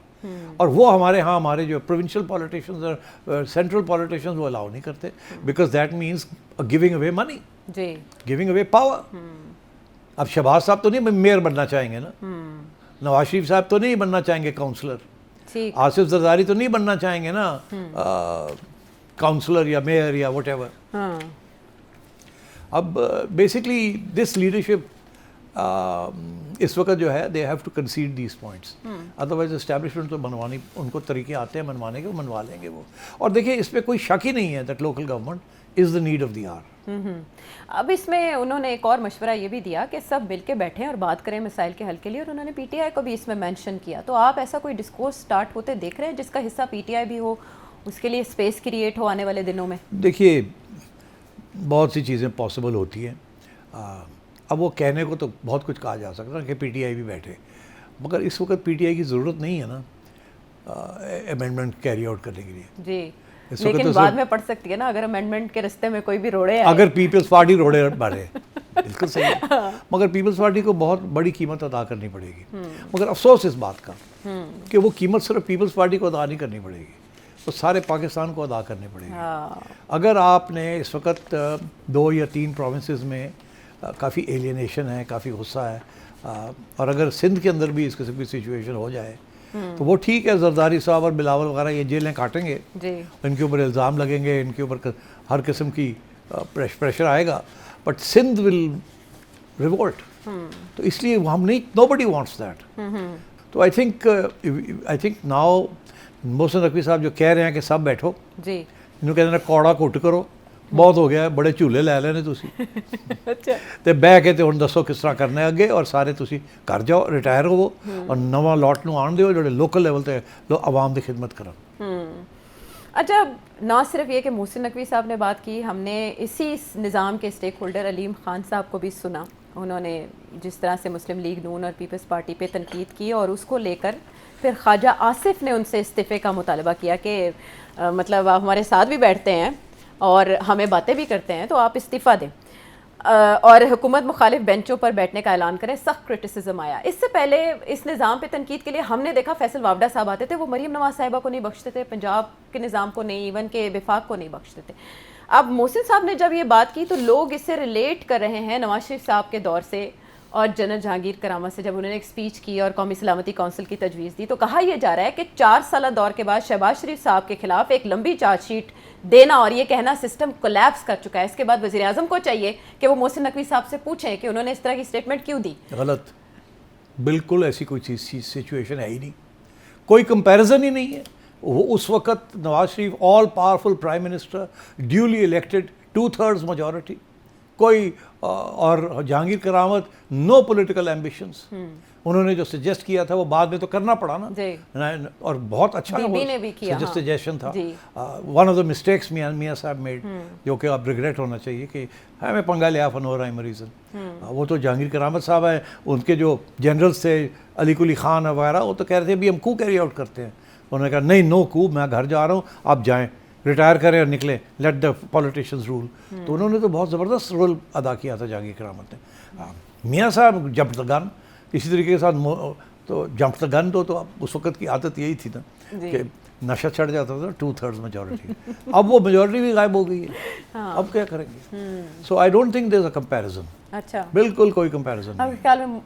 और वो हमारे यहाँ हमारे जो प्रोविंशियल पॉलिटिशियंस और सेंट्रल पॉलिटिशियंस वो अलाउ नहीं करते, because that means giving away money, जी, गिविंग अवे पावर। अब शहबाज साहब तो नहीं मेयर बनना चाहेंगे ना, नवाज शरीफ साहब तो नहीं बनना चाहेंगे काउंसलर, ठीक, आसिफ जरदारी तो नहीं बनना चाहेंगे ना काउंसलर या मेयर या व्हाटएवर। हाँ, अब बेसिकली दिस लीडरशिप इस वक्त जो है they have to concede these points, otherwise establishment तो मनवानी, उनको तरीके आते हैं मनवाने के, वो मनवा लेंगे वो। और देखिए इस पर कोई शक ही नहीं है that local government is the need of the hour. अब इसमें उन्होंने एक और मशवरा ये भी दिया कि सब मिल के बैठें और बात करें मसाइल के हल के लिए, और उन्होंने पीटीआई को भी इसमें मेंशन किया। तो आप ऐसा कोई डिस्कोर्स स्टार्ट होते देख रहे हैं जिसका हिस्सा पीटीआई भी हो, उसके लिए स्पेस क्रिएट हो आने वाले दिनों में? देखिए बहुत सी चीज़ें पॉसिबल होती हैं, अब वो कहने को तो बहुत कुछ कहा जा सकता है कि पीटीआई भी बैठे, मगर इस वक्त पीटीआई की ज़रूरत नहीं है ना अमेंडमेंट कैरी आउट करने के लिए जी, इस वक्त लेकिन तो बाद में पड़ सकती है ना अगर अमेंडमेंट के रास्ते में कोई भी रोड़े आए। अगर पीपल्स पार्टी रोड़े बढ़े बिल्कुल सही है, मगर पीपल्स पार्टी को बहुत बड़ी कीमत अदा करनी पड़ेगी। मगर अफसोस इस बात का कि वो कीमत सिर्फ पीपल्स पार्टी को अदा नहीं करनी पड़ेगी, वो सारे पाकिस्तान को अदा करनी पड़ेगी। हाँ, अगर आपने इस वक्त 2 या 3 प्रोविंसेस में काफ़ी एलियनेशन है, काफ़ी गुस्सा है, और अगर सिंध के अंदर भी इस किस्म की सिचुएशन हो जाए तो वो ठीक है, जरदारी साहब और बिलावल वगैरह ये जेलें काटेंगे, जी, इनके ऊपर इल्ज़ाम लगेंगे, इनके ऊपर हर किस्म की प्रेशर आएगा, बट सिंध विल रिवोल्ट। तो इसलिए हम नहीं, नोबडी वांट्स दैट। तो I think now Mohsin Naqvi साहब जो कह रहे हैं कि सब बैठो, जी, इन्होंने कहते हैं कौड़ा घुट करो, बहुत हो गया, बड़े झूले लै लेने तुसी अच्छा, ਤੇ ਬਹਿ ਕੇ ਤੇ ਹੁਣ ਦੱਸੋ ਕਿਸ ਤਰ੍ਹਾਂ ਕਰਨਾ ਹੈ ਅੱਗੇ, ਔਰ ਸਾਰੇ ਤੁਸੀਂ ਘਰ ਜਾਓ, ਰਿਟਾਇਰ ਹੋਵੋ, ਔਰ ਨਵਾਂ ਲੋਟ ਨੂੰ ਆਉਣ ਦਿਓ ਜਿਹੜੇ ਲੋਕਲ ਲੈਵਲ ਤੇ ਆਵਾਮ ਦੀ ਖਿਦਮਤ ਕਰਨ। अच्छा, ना सिर्फ ये कि मोहसिन नकवी साहब ने बात की, हमने इसी निज़ाम के स्टेक होल्डर अलीम ख़ान साहब को भी सुना। उन्होंने जिस तरह से मुस्लिम लीग नून और पीपल्स पार्टी पे तनकीद की, और उसको लेकर फिर ख्वाजा आसिफ ने उनसे इस्तीफ़े का मुतालबा किया कि मतलब आप हमारे साथ भी बैठते हैं और हमें बातें भी करते हैं, तो आप इस्तीफ़ा दें और हुकूमत मुखालिफ बेंचों पर बैठने का ऐलान करें। सख्त क्रिटिसिज्म आया। इससे पहले इस निज़ाम पे तनकीद के लिए हमने देखा फैसल वावडा साहब आते थे, वो मरीम नवाज साहिबा को नहीं बख्शते थे, पंजाब के निज़ाम को नहीं, इवन के विफाक को नहीं बख्शते थे। अब मोहसिन साहब ने जब ये बात की तो लोग इससे रिलेट कर रहे हैं नवाज शरीफ साहब के दौर से और जनरल जहांगीर करामत से, जब उन्होंने एक स्पीच की और कौमी सलामती कौंसिल की तजवीज़ दी, तो कहा यह जा रहा है कि 4 साल दौर के बाद शहबाज शरीफ साहब के खिलाफ एक लंबी चार्जशीट देना और ये कहना सिस्टम कोलैप्स कर चुका है। इसके बाद वज़ीर आज़म को चाहिए कि वो मोहसिन नकवी साहब से पूछें कि उन्होंने इस तरह की स्टेटमेंट क्यों दी। गलत, बिल्कुल ऐसी कोई चीज़ सिचुएशन है ही नहीं, कोई कंपैरिजन ही नहीं है। वो उस वक्त Nawaz Sharif all powerful prime minister, duly elected, 2/3 majority, कोई और जहांगीर करामत नो पॉलिटिकल एम्बिशंस। उन्होंने जो सजेस्ट किया था वो बाद में तो करना पड़ा ना, और बहुत अच्छा बीबी ने भी किया, सजेशन था। वन ऑफ द मिस्टेक्स मियाँ साहब मेड, जो कि अब रिग्रेट होना चाहिए कि हमें पंगा लिया फनोरा रीज़न। वो तो जहांगीर करामत साहब है, उनके जो जनरल्स थे अली कुली खान वगैरह, वो तो कह रहे थे अभी हम कू कैरी आउट करते हैं। उन्होंने कहा नहीं, नो कू, मैं घर जा रहा हूँ, आप जाएँ, रिटायर करें और निकले, लेट द पॉलिटिशियंस रूल। तो उन्होंने तो बहुत ज़बरदस्त रोल अदा किया था जहांगीर करामत ने। मियाँ साहब जंप द गन, इसी तरीके के साथ तो जंप द गन तो उस वक्त की आदत यही थी ना कि नशा चढ़ जाता था 2/3 मेजॉरिटी। अब वो मेजॉरिटी भी गायब हो गई है, अब क्या करेंगे? So I don't think there is a comparison. अच्छा, बिल्कुल कोई कंपैरिजन नहीं। अब ख्याल में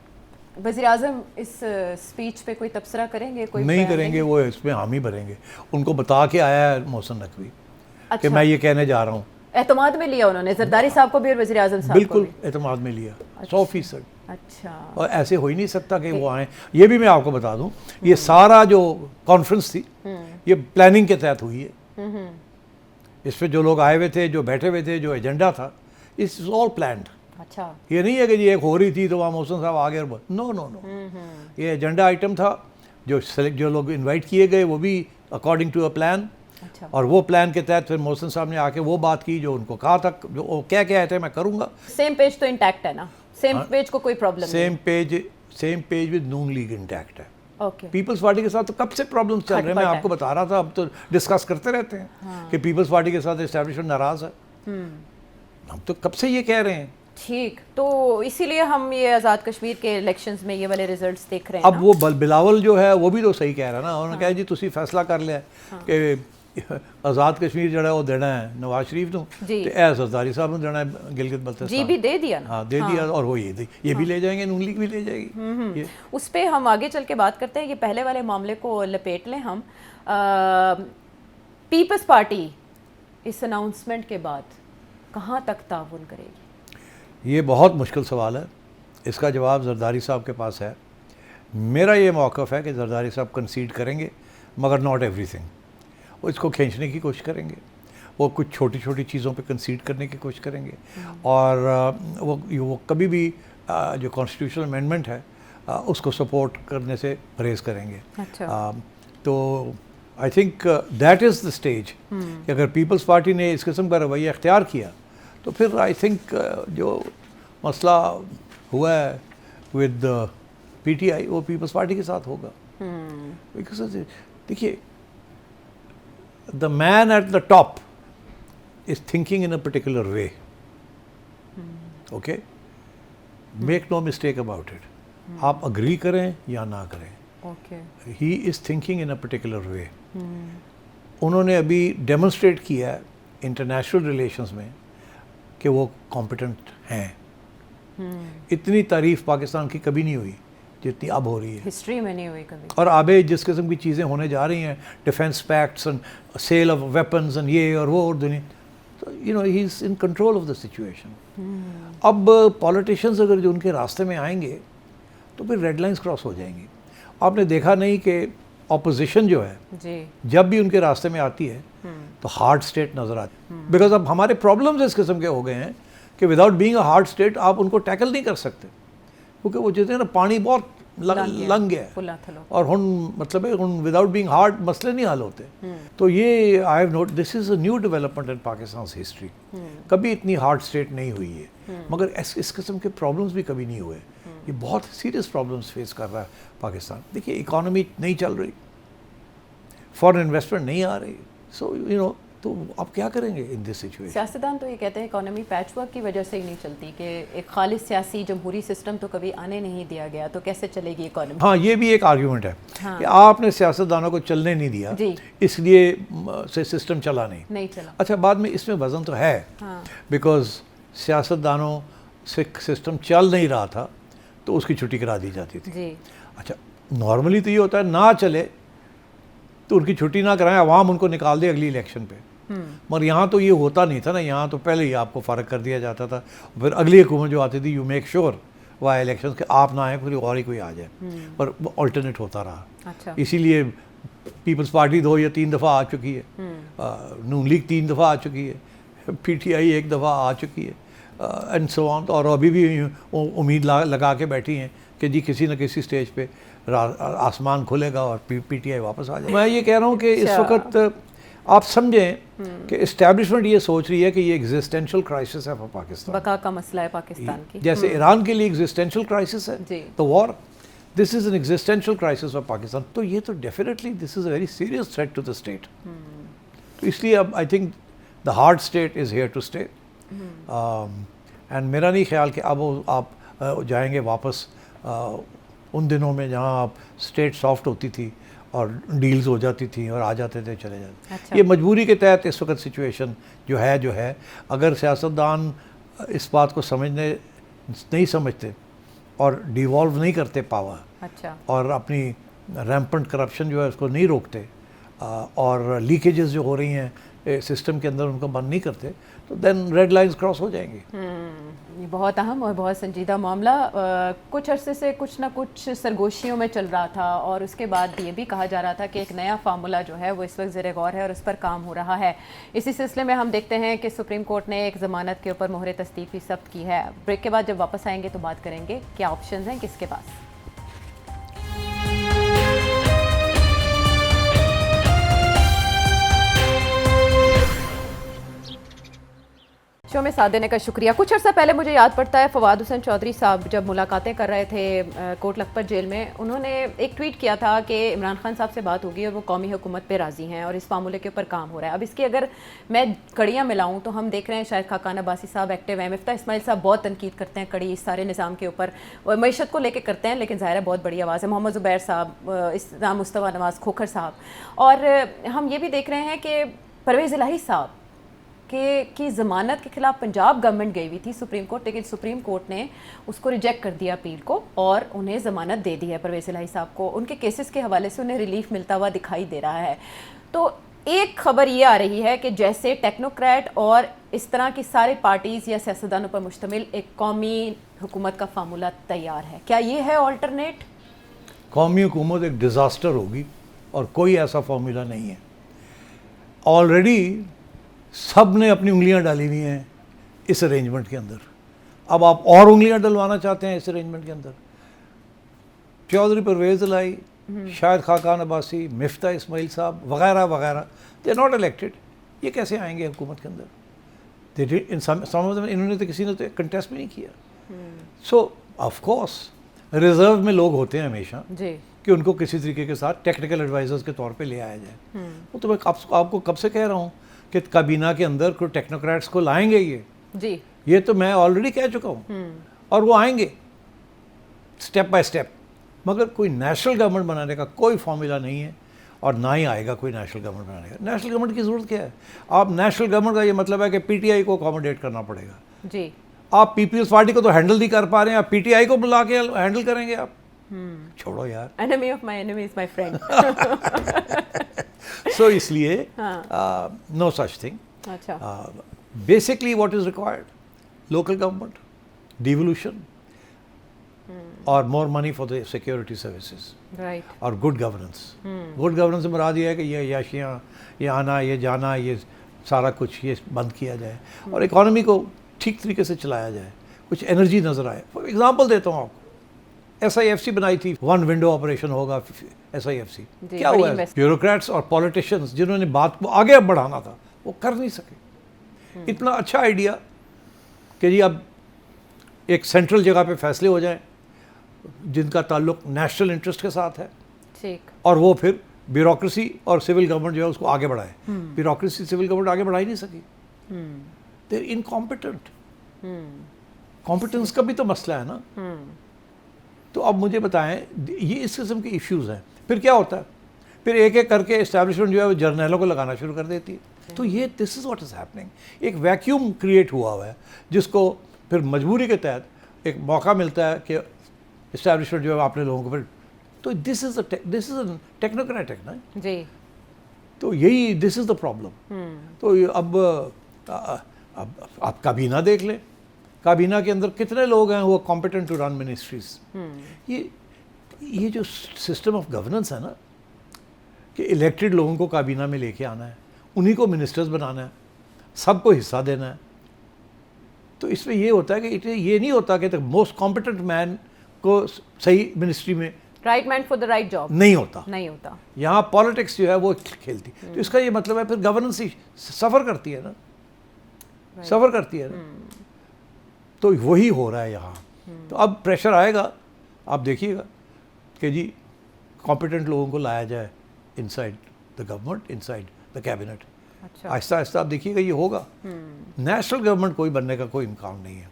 वज़ीर आज़म इस स्पीच पे कोई तबसरा करेंगे? कोई नहीं करेंगे, वो इसमें हामी भरेंगे। उनको बता के आया है मोहसिन नकवी कि मैं ये कहने जा रहा हूँ। एतमाद में लिया उन्होंने जरदारी साहब को भी और वज़ीर आज़म साहब बिल्कुल को भी? एतमाद में लिया, 100%। अच्छा, और और ऐसे हो ही नहीं सकता कि वो आए। ये भी मैं आपको बता दूं, ये सारा जो कॉन्फ्रेंस थी ये प्लानिंग के तहत हुई है। इस पे जो लोग आए हुए थे, जो बैठे हुए थे, जो एजेंडा था, इट्स ऑल प्लान्ड। अच्छा, ये नहीं है कि जी एक हो रही थी तो वहाँ मोहसिन साहब आ गए। नो नो नो, ये एजेंडा आइटम था। जो लोग इन्वाइट किए गए वो भी अकॉर्डिंग टू अ प्लान। अच्छा, और वो प्लान के तहत फिर मोहसिन साहब ने आके वो बात की जो उनको कहा था, जो वो क्या आए थे मैं करूँगा। सेम पेज तो इंटैक्ट है ना? सेम पेज को कोई प्रॉब्लम नहीं? Same page with Noon league intact है। ओके पीपल्स पार्टी के साथ तो कब से प्रॉब्लम्स चल रहे हैं, मैं खटपट है। आपको बता रहा था, अब तो डिस्कस करते रहते हैं कि पीपल्स पार्टी के साथ एस्टैब्लिशमेंट नाराज़ है। हम तो कब से ये कह रहे हैं। ठीक, तो इसीलिए हम ये आज़ाद कश्मीर के इलेक्शंस में ये वाले रिजल्ट्स देख रहे हैं अब वो बिलावल जो है वो भी तो सही कह रहा है ना, उन्होंने कहा जी तुसी फैसला कर लिया कि आज़ाद कश्मीर जड़ा वो देना है नवाज शरीफ को, जी। तो ए सरदारी साहब ने देना है गिलगित जी बल्तिस्तान। भी दे दिया ना। हाँ दे दिया, और वो ये भी ले जाएंगे, नून लीग भी ले जाएगी। ये उस पे हम आगे चल के बात करते हैं। ये पहले वाले मामले को लपेट लें हम। पीपल्स पार्टी इस अनाउंसमेंट के बाद कहाँ तक ताउन करेगी? ये बहुत मुश्किल सवाल है, इसका जवाब जरदारी साहब के पास है। मेरा ये मौक़िफ़ है कि जरदारी साहब कंसीड करेंगे, मगर नॉट एवरीथिंग। वो इसको खींचने की कोशिश करेंगे, वो कुछ छोटी छोटी चीज़ों पे कंसीड करने की कोशिश करेंगे, और वो कभी भी जो कॉन्स्टिट्यूशनल अमेंडमेंट है उसको सपोर्ट करने से परहेज़ करेंगे। अच्छा। तो I think that is the stage कि अगर पीपल्स पार्टी ने इस किस्म का रवैया इख्तियार किया तो फिर आई थिंक जो मसला हुआ है विद पीटीआई वो पीपल्स पार्टी के साथ होगा। बिकॉज देखिए, the man at the top is thinking in a particular way, okay, make no mistake about it. आप अग्री करें या ना करें, okay. He is thinking in a particular way. उन्होंने अभी डेमोन्स्ट्रेट किया है इंटरनेशनल रिलेशंस में कि वो कॉम्पिटेंट हैं। इतनी तारीफ पाकिस्तान की कभी नहीं हुई जितनी अब हो रही है, हिस्ट्री में नहीं हुई कभी। और आगे जिस किस्म की चीज़ें होने जा रही हैं, defence pacts and sale of weapons and ये और वो और दुनिया, तो you know he is in control of the situation. अब पॉलिटिशियंस अगर जो उनके रास्ते में आएंगे तो फिर रेड लाइंस क्रॉस हो जाएंगी। आपने देखा नहीं कि ऑपोजिशन जो है जी। जब भी उनके रास्ते में आती है तो हार्ड स्टेट नज़र आती है। बिकॉज अब हमारे प्रॉब्लम्स इस किस्म के हो गए हैं कि without being a hard state आप उनको टैकल नहीं कर सकते, क्योंकि वो कहते हैं ना पानी बहुत लंग गया है, फुला थलो। और हुन मतलब है हुन विदाउट बीइंग हार्ड मसले नहीं हल होते। तो ये I have note this is a new development in Pakistan history. कभी इतनी हार्ड स्टेट नहीं हुई है, मगर इस किस्म के प्रॉब्लम्स भी कभी नहीं हुए। ये बहुत सीरियस प्रॉब्लम्स फेस कर रहा है पाकिस्तान। देखिए, इकॉनमी नहीं चल रही, फॉरेन इन्वेस्टमेंट नहीं आ रही, सो यू नो, तो आप क्या करेंगे इन दिस सिचुएशन? सियासतदान तो ये कहते हैं इकोनॉमी पैचवर्क की वजह से ही नहीं चलती, कि एक खालिस सियासी जमहूरी सिस्टम तो कभी आने नहीं दिया गया, तो कैसे चलेगी इकोनॉमी? हाँ, ये भी एक आर्ग्यूमेंट है हाँ। कि आपने सियासतदानों को चलने नहीं दिया, जी। इसलिए से सिस्टम चला नहीं चला। अच्छा, बाद में इसमें वजन तो है, हाँ। बिकॉज सियासतदानों से सिस्टम चल नहीं रहा था तो उसकी छुट्टी करा दी जाती थी। जी। अच्छा, नॉर्मली तो ये होता है ना चले तो उनकी छुट्टी ना कराएं, अवाम उनको निकाल दे अगली इलेक्शन पे। मगर यहाँ तो ये होता नहीं था ना, यहाँ तो पहले ही आपको फ़र्क कर दिया जाता था, फिर अगली हुकूमत जो आती थी you make sure why election के आप ना आए, फिर और ही कोई आ जाए, पर ऑल्टरनेट होता रहा। अच्छा। इसीलिए पीपल्स पार्टी 2 या 3 दफ़ा आ चुकी है, नून लीग 3 दफ़ा आ चुकी है, पीटीआई 1 दफ़ा आ चुकी है, एंड सो ऑन। और अभी भी उम्मीद लगा के बैठी हैं कि जी किसी न किसी स्टेज पे आसमान खुलेगा और पीटीआई वापस आ जाए। मैं ये कह रहा हूँ कि इस वक्त आप समझें कि इस्टेब्लिशमेंट ये सोच रही है कि ये एग्जिस्टेंशियल क्राइसिस है फॉर पाकिस्तान, बका का मसला है पाकिस्तान की। जैसे ईरान के लिए एग्जिस्टेंशियल क्राइसिस है जी। तो war, this is an existential crisis for Pakistan. तो ये तो definitely this is a very serious threat to the state. तो इसलिए अब I think the hard state is here to stay, and मेरा नहीं ख्याल कि अब आप जाएंगे वापस उन दिनों में जहाँ आप स्टेट सॉफ्ट होती थी और डील्स हो जाती थी और आ जाते थे चले जाते। अच्छा। ये मजबूरी के तहत इस वक्त सिचुएशन जो है अगर सियासतदान इस बात को नहीं समझते और डिवॉल्व नहीं करते पावर, अच्छा। और अपनी रैम्पेंट करप्शन जो है उसको नहीं रोकते, और लीकेजेस जो हो रही हैं सिस्टम के अंदर उनको बंद नहीं करते, तो देन रेड लाइंस क्रॉस हो जाएंगी। ये बहुत अहम और बहुत संजीदा मामला कुछ अरसे से कुछ ना कुछ सरगोशियों में चल रहा था, और उसके बाद ये भी कहा जा रहा था कि एक नया फार्मूला जो है वो इस वक्त ज़ेरे गौर है और उस पर काम हो रहा है। इसी सिलसिले में हम देखते हैं कि सुप्रीम कोर्ट ने एक ज़मानत के ऊपर मोहर तस्दीक भी सख्त की है। ब्रेक के बाद जब वापस आएंगे तो बात करेंगे क्या ऑप्शन हैं किसके पास। शो में साथ देने का शुक्रिया। कुछ अर्सा पहले मुझे याद पड़ता है फवाद हुसैन चौधरी साहब जब मुलाकातें कर रहे थे कोट लखपत जेल में, उन्होंने एक ट्वीट किया था कि इमरान खान साहब से बात होगी और वो कौमी हुकूमत पे राज़ी हैं और इस मामले के ऊपर काम हो रहा है। अब इसकी अगर मैं कड़ियाँ मिलाऊँ तो हम देख रहे हैं शायद खाकान अब्बासी साहब एक्टिव हैं, मिफ्ता इस्माइल साहब बहुत तनकीद करते हैं कड़ी इस सारे निज़ाम के ऊपर और मईशत को लेकर करते हैं, लेकिन ज़ाहिर है बहुत बड़ी आवाज़ है। मोहम्मद ज़ुबैर साहब, इस्लाम मुस्तफ़ा नवाज़ खोखर साहब, और हम ये भी देख रहे हैं कि परवेज़ इलाही साहब की ज़मानत के ख़िलाफ़ पंजाब गवर्नमेंट गई हुई थी सुप्रीम कोर्ट, लेकिन सुप्रीम कोर्ट ने उसको रिजेक्ट कर दिया अपील को और उन्हें ज़मानत दे दी है परवेज़ इलाही साहब को। उनके केसेस के हवाले से उन्हें रिलीफ मिलता हुआ दिखाई दे रहा है। तो एक खबर ये आ रही है कि जैसे टेक्नोक्रेट और इस तरह की सारे पार्टीज़ या सियासतदानों पर मुश्तमिल एक कौमी हुकूमत का फार्मूला तैयार है, क्या ये है ऑल्टरनेट? कौमी हुकूमत एक डिज़ास्टर होगी और कोई ऐसा फार्मूला नहीं है। ऑलरेडी सब ने अपनी उंगलियां डाली हुई हैं इस अरेंजमेंट के अंदर, अब आप और उंगलियां डलवाना चाहते हैं इस अरेंजमेंट के अंदर। चौधरी परवेज़ इलाही, शायद खाकान अब्बासी, मिफ्ता इस्माइल साहब वगैरह वगैरह, दे आर नॉट इलेक्टेड। ये कैसे आएंगे हुकूमत के अंदर? इन्होंने तो किसी ने तो कंटेस्ट भी नहीं किया। सो ऑफ कोर्स रिजर्व में लोग होते हैं हमेशा जी कि उनको किसी तरीके के साथ टेक्निकल एडवाइजर्स के तौर पे ले आया जाए। वो तो मैं आपको कब से कह रहा हूँ कि काबीना के अंदर कोई टेक्नोक्रेट्स को लाएंगे ये तो मैं ऑलरेडी कह चुका हूँ, और वो आएंगे स्टेप बाय स्टेप, मगर कोई नेशनल गवर्नमेंट बनाने का कोई फॉर्मूला नहीं है और ना ही आएगा कोई नेशनल गवर्नमेंट बनाने का। नेशनल गवर्नमेंट की ज़रूरत क्या है? आप नेशनल गवर्नमेंट का ये मतलब है कि पीटीआई को अकोमोडेट करना पड़ेगा जी। आप पीपल्स पार्टी को तो हैंडल नहीं कर पा रहे हैं, आप पीटीआई को बुला के हैंडल करेंगे आप? छोड़ो यार, enemy of my enemy is my friend. So इसलिए नो सच थिंग। अच्छा, basically what is required, local government, devolution और more money for the security services right, और गुड गवर्नेंस। गुड गवर्नेंस से मुराद ये है कि ये याशियाँ, ये आना, ये जाना, ये सारा कुछ ये बंद किया जाए और इकॉनमी को ठीक तरीके से चलाया जाए, कुछ एनर्जी नज़र आए। फॉर एग्जांपल देता हूँ आपको, SIFC बनाई थी, वन विंडो ऑपरेशन होगा SIFC, क्या हुआ? ब्यूरोक्रेट्स और पॉलिटिशियंस जिन्होंने बात को आगे बढ़ाना था वो कर नहीं सके। इतना अच्छा आइडिया कि जी अब एक सेंट्रल जगह पे फैसले हो जाएं जिनका ताल्लुक नेशनल इंटरेस्ट के साथ है, ठीक, और वो फिर ब्यूरोक्रेसी और सिविल गवर्नमेंट जो है उसको आगे बढ़ाए। ब्यूरोक्रेसी सिविल गवर्नमेंट आगे बढ़ा ही नहीं सकी, दे आर इनकॉम्पिटेंट। कॉम्पिटेंस का भी तो मसला है ना। तो अब मुझे बताएं, ये इस किस्म के इश्यूज हैं। फिर क्या होता है, फिर एक एक करके इस्टेब्लिशमेंट जो है वो जर्नैलों को लगाना शुरू कर देती है। तो ये this is what is happening, एक वैक्यूम क्रिएट हुआ है जिसको फिर मजबूरी के तहत एक मौका मिलता है कि इस्टेब्लिशमेंट जो है अपने लोगों को फिर, तो दिस इज़ टेक्नोक्रेटिक ना जी। तो यही दिस इज़ द प्रॉब्लम। तो अब आप काबीना देख लें, काबीना के अंदर कितने लोग हैं वो कॉम्पिटेंट टू रन मिनिस्ट्रीज। ये जो सिस्टम ऑफ गवर्नेंस है ना कि इलेक्टेड लोगों को काबीना में लेके आना है, उन्हीं को मिनिस्टर्स बनाना है, सबको हिस्सा देना है, तो इसमें ये होता है कि ये नहीं होता कि द मोस्ट कॉम्पिटेंट मैन को सही मिनिस्ट्री में, right man for the right job, नहीं होता। यहाँ पॉलिटिक्स जो है वो खेलती। तो इसका ये मतलब है फिर गवर्नेंस ही सफ़र करती है ना, सफ़र करती है ना। तो वही हो रहा है यहाँ। तो अब प्रेशर आएगा, आप देखिएगा कि जी कॉम्पिटेंट लोगों को लाया जाए inside the government, inside the cabinet. अच्छा, आहिस्ता आहिस्ता आप देखिएगा ये होगा। नेशनल गवर्नमेंट कोई बनने का कोई इम्कान नहीं है,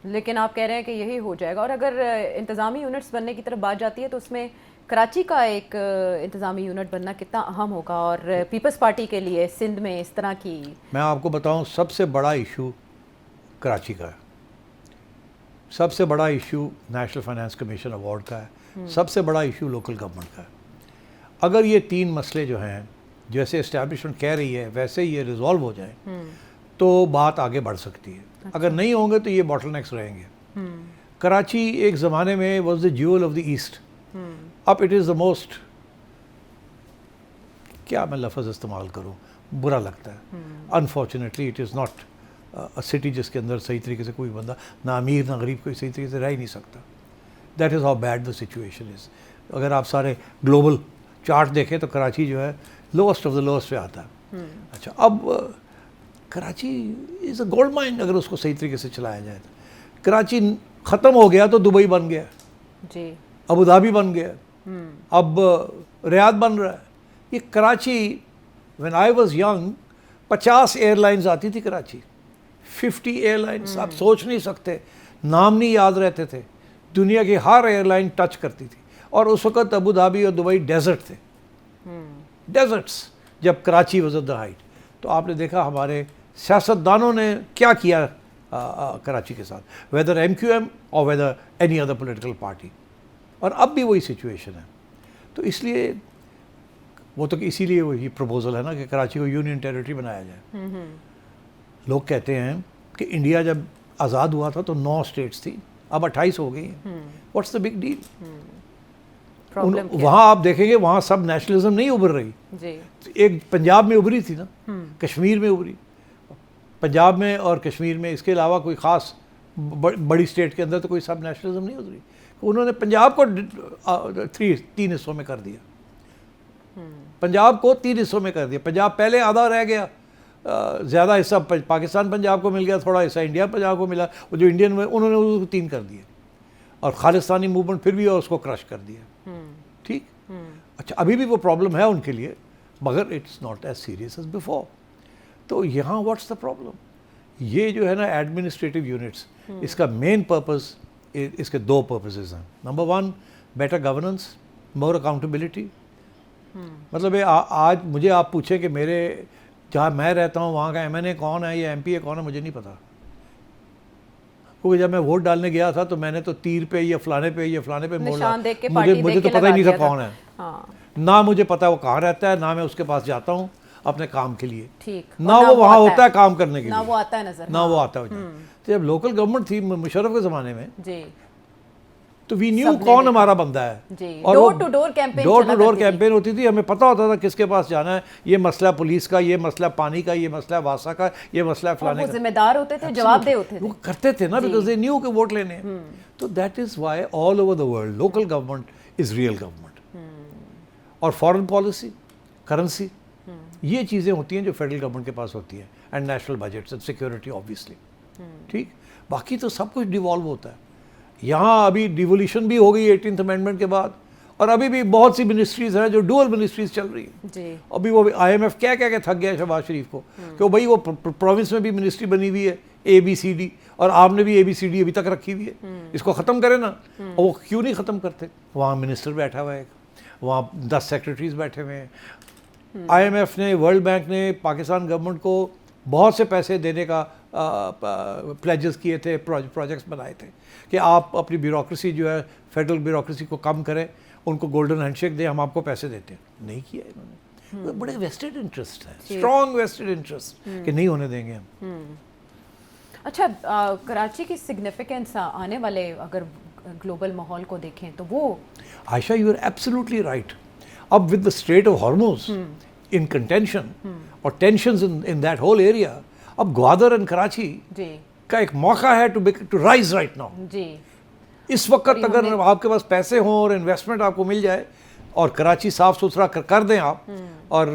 लेकिन आप कह रहे हैं कि यही हो जाएगा। और अगर इंतज़ामी यूनिट्स बनने की तरफ बात जाती है तो उसमें कराची का एक इंतज़ामी यूनिट बनना कितना अहम होगा, और पीपल्स पार्टी के लिए सिंध में इस तरह की। मैं आपको बताऊं, सबसे बड़ा इशू कराची का है, सबसे बड़ा issue national finance commission award का है, सबसे बड़ा इशू लोकल गवर्नमेंट का है। अगर ये तीन मसले जो हैं जैसे इस्टेब्लिशमेंट कह रही है वैसे ये रिजॉल्व हो जाए तो बात आगे बढ़ सकती है। अच्छा। अगर नहीं होंगे तो ये बॉटलनेक्स रहेंगे। कराची एक ज़माने में was the jewel of the east, अब इट इज़ द मोस्ट, क्या मैं लफ्ज़ इस्तेमाल करूँ, बुरा लगता है। Unfortunately it is not a city जिसके अंदर सही तरीके से कोई बंदा, ना अमीर ना गरीब, कोई सही तरीके से रह ही नहीं सकता। That is how bad the situation is. अगर आप सारे ग्लोबल चार्ट देखें तो कराची जो है लोएस्ट ऑफ द लोएस्ट पे आता है। अच्छा, अब Karachi is a gold mine अगर उसको सही तरीके से चलाया जाए तो। कराची ख़त्म हो गया तो दुबई बन गया जी, अबू धाबी बन गया, अब रियाद बन रहा है। ये Karachi when I was young 50 airlines आती थी कराची, 50 एयरलाइंस, आप सोच नहीं सकते, नाम नहीं याद रहते थे, दुनिया की हर एयरलाइन टच करती थी। और उस वक्त अबू धाबी और दुबई डेजर्ट थे, डेजर्ट्स, जब Karachi was at the height. तो आपने देखा हमारे सियासतदानों ने क्या किया कराची के साथ, वेदर MQM और whether any other political party, और अब भी वही सिचुएशन है। तो इसलिए वो तो इसीलिए वही प्रपोजल है ना कि कराची को यूनियन टेरिटरी बनाया जाए। लोग कहते हैं कि इंडिया जब आज़ाद हुआ था तो 9 स्टेट्स थी, अब 28 हो गई हैं। What's the big deal? Problem वहाँ आप देखेंगे वहाँ सब नेशनलिज्म नहीं उभर रही। जी, एक पंजाब में उभरी थी ना, कश्मीर में उभरी, पंजाब में और कश्मीर में, इसके अलावा कोई ख़ास बड़ी स्टेट के अंदर तो कोई सब नेशनलिज्म नहीं उभरी। उन्होंने पंजाब को 3 हिस्सों में कर दिया, पंजाब को 3 हिस्सों में कर दिया। पंजाब पहले आधा रह गया, ज़्यादा हिस्सा पाकिस्तान पंजाब को मिल गया, थोड़ा हिस्सा इंडिया पंजाब को मिला, वो जो इंडियन में उन्होंने उसको 3 कर दिए, और खालिस्तानी मूवमेंट फिर भी उसको क्रश कर दिया। ठीक, अच्छा अभी भी वो प्रॉब्लम है उनके लिए, मगर it's not as serious as before. तो यहाँ व्हाट्स द प्रॉब्लम? ये जो है ना एडमिनिस्ट्रेटिव यूनिट्स, इसका मेन पर्पस, इसके 2 पर्पसेस हैं। Number 1 better governance, more accountability. मतलब ये आज मुझे आप पूछें कि मेरे जहाँ मैं रहता हूँ वहाँ का MNA कौन है या MPA कौन है, मुझे नहीं पता, क्योंकि जब मैं वोट डालने गया था तो मैंने तो तीर पे या फलाने पे या फलाने पे निशान देख के मुझे तो पता ही नहीं था कौन है। हाँ, ना मुझे पता वो कहाँ रहता है, ना मैं उसके पास जाता हूँ अपने काम के लिए, ठीक, ना वो वहाँ होता है काम करने के लिए, ना वो आता है नजर, ना वो आता है। तो जब लोकल गवर्नमेंट थी मुशर्रफ के ज़माने में, जी, तो वी न्यू कौन हमारा बंदा है, जी, और door to door campaign, door to door campaign होती थी, हमें पता होता था किसके पास जाना है, ये मसला पुलिस का, ये मसला पानी का, ये मसला वासा का, ये मसला फलाने वो का। जिम्मेदार होते थे, जवाबदेह होते थे, वो करते थे ना, बिकॉज दे न्यू के वोट लेने हैं। तो that is why all over the world local government is real government. और फॉरेन पॉलिसी, करेंसी, ये चीज़ें होती हैं जो फेडरल गवर्नमेंट के पास होती हैं, and national budgets and security obviously. ठीक, बाकी तो सब कुछ डिवॉल्व होता है। यहाँ अभी डिवोल्यूशन भी हो गई 18th अमेंडमेंट के बाद, और अभी भी बहुत सी मिनिस्ट्रीज हैं जो डुअल मिनिस्ट्रीज चल रही हैं। जी, अभी वो IMF क्या क्या थक गया शहबाज शरीफ को कि भाई वो प्रोविंस में भी मिनिस्ट्री बनी हुई है ABCD, और आपने भी ABCD अभी तक रखी हुई है, इसको ख़त्म करें ना। और वो क्यों नहीं ख़त्म करते? वहाँ मिनिस्टर बैठा हुआ है, वहाँ 10 सेक्रेटरीज बैठे हुए हैं। IMF ने, वर्ल्ड बैंक ने पाकिस्तान गवर्नमेंट को बहुत से पैसे देने का प्लेजेस किए थे, प्रोजेक्ट्स बनाए थे कि आप अपनी ब्यूरोक्रेसी जो है, फेडरल ब्यूरोक्रेसी को कम करें, उनको गोल्डन हैंडशेक दें, हम आपको पैसे देते हैं। नहीं किया इन्होंने। तो बड़े वेस्टेड इंटरेस्ट है, स्ट्रॉन्ग वेस्टेड इंटरेस्ट कि नहीं होने देंगे हम। अच्छा, कराची की सिग्निफिकेंस आने वाले अगर ग्लोबल माहौल को देखें तो वो, Ayesha you are absolutely right. अब with the strait of Hormuz in contention और tensions in that whole area, अब ग्वादर एंड कराची जी, का एक मौका है टू राइज राइट नाउ। जी, इस वक्त अगर आपके पास पैसे हों और इन्वेस्टमेंट आपको मिल जाए, और कराची साफ़ सुथरा कर दें आप, और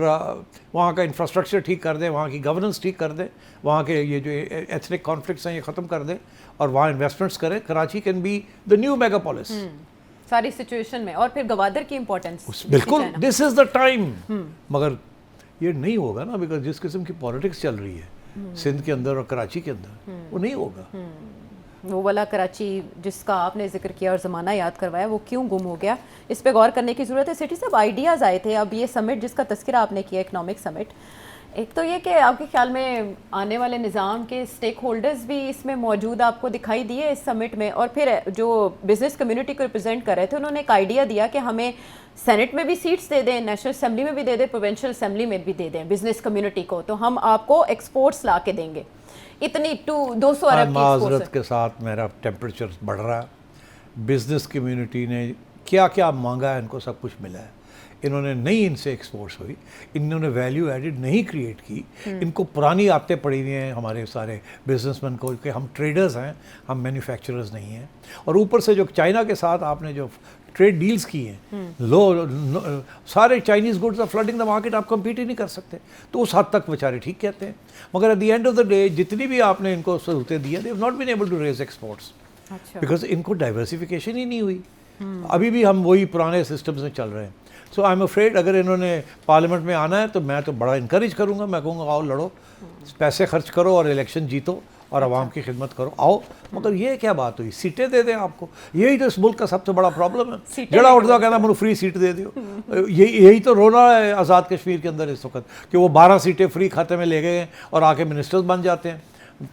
वहाँ का इंफ्रास्ट्रक्चर ठीक कर दें, वहाँ की गवर्नेंस ठीक कर दें, वहाँ के ये जो एथनिक कॉन्फ्लिक्ट्स हैं ये ख़त्म कर दें, और वहाँ इन्वेस्टमेंट्स करें, Karachi can be the new Megapolis. सारी सिचुएशन में। और फिर गवादर की इंपॉर्टेंस, बिल्कुल, दिस इज़ द टाइम। मगर ये नहीं होगा ना, बिकॉज जिस किस्म की पॉलिटिक्स चल रही है सिंध के अंदर और कराची के अंदर, वो नहीं होगा। वो वाला कराची जिसका आपने जिक्र किया और ज़माना याद करवाया, वो क्यों गुम हो गया, इस पे गौर करने की ज़रूरत है। सिटी साहब, आइडियाज़ आए थे अब ये समिट जिसका तस्करा आपने किया, इकनॉमिक समिट, एक तो ये कि आपके ख्याल में आने वाले निज़ाम के स्टेक होल्डर्स भी इसमें मौजूद आपको दिखाई दिए इस समिट में, और फिर जो बिज़नेस कम्युनिटी को रिप्रेजेंट कर रहे थे उन्होंने एक आइडिया दिया कि हमें सेनेट में भी सीट्स दे दें, नेशनल असेंबली में भी दे दें, प्रोविंशियल असेंबली में भी दे दें बिज़नेस कम्युनिटी को, तो हम आपको एक्सपोर्ट्स ला के देंगे। इतनी 200 अरब की माजरत के साथ मेरा टेम्परेचर बढ़ रहा है। बिजनेस कम्युनिटी ने क्या क्या मांगा है, इनको सब कुछ मिला है। इन्होंने नहीं इनसे एक्सपोर्ट्स हुई, इन्होंने वैल्यू एडिड नहीं क्रिएट की। इनको पुरानी आदतें पड़ी हुई हैं हमारे सारे बिजनेसमैन को कि हम ट्रेडर्स हैं, हम मैन्युफैक्चरर्स नहीं हैं। और ऊपर से जो चाइना के साथ आपने जो ट्रेड डील्स की हैं, सारे Chinese goods are flooding the market, आप कम्पीट ही नहीं कर सकते। तो उस हद तक बेचारे ठीक कहते हैं, मगर at the end of the day जितनी भी आपने इनको सहूलतें दी हैं, they have not been able to raise exports अच्छा बिकॉज इनको डाइवर्सिफिकेशन ही नहीं हुई। अभी भी हम वही पुराने सिस्टम से चल रहे हैं। सो आई एम अफ्रेड अगर इन्होंने पार्लियामेंट में आना है तो मैं तो बड़ा इनकरेज करूँगा, मैं कहूँगा आओ लड़ो, पैसे खर्च करो और इलेक्शन जीतो और आवाम की खिदमत करो, आओ। मगर ये क्या बात हुई, सीटें दे दें आपको? यही तो इस मुल्क का सबसे बड़ा प्रॉब्लम है। सीटें जड़ा उठता कहना मैंने फ्री सीट दे दो, यही तो रोना है आज़ाद कश्मीर के अंदर इस वक्त कि वो 12 सीटें फ्री खाते में ले गए हैं और आके मिनिस्टर्स बन जाते हैं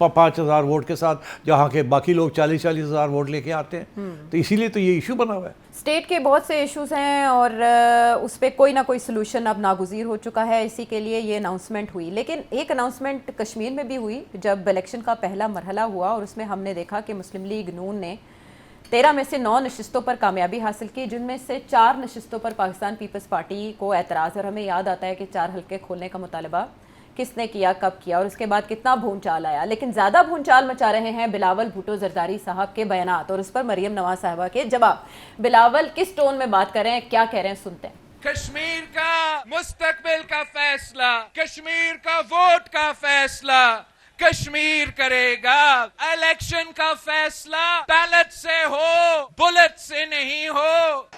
5,000 वोट के साथ, जहाँ के बाकी लोग 40-40 हज़ार वोट लेके आते हैं। तो इसीलिए तो ये इशू बना हुआ है। स्टेट के बहुत से इश्यूज हैं और उस पर कोई ना कोई सलूशन अब नागुज़ीर हो चुका है, इसी के लिए ये अनाउंसमेंट हुई। लेकिन एक अनाउंसमेंट कश्मीर में भी हुई जब इलेक्शन का पहला मरहला हुआ और उसमें हमने देखा कि मुस्लिम लीग नून ने 13 में से 9 नशिस्तों पर कामयाबी हासिल की, जिनमें से 4 नशिस्तों पर पाकिस्तान पीपल्स पार्टी को एतराज़। और हमें याद आता है कि 4 हल्के खोलने का मुतालबा किसने किया, कब किया और उसके बाद कितना भूंचाल आया। लेकिन ज़्यादा भूंचाल मचा रहे हैं बिलावल भुट्टो जरदारी साहब के बयानात और उस पर मरियम नवाज साहिबा के जवाब। बिलावल किस टोन में बात कर रहे हैं, क्या कह रहे हैं, सुनते हैं। कश्मीर का मुस्तकबिल का फैसला, कश्मीर का वोट का फैसला कश्मीर करेगा। इलेक्शन का फैसला बैलेट से हो, बुलेट से नहीं हो।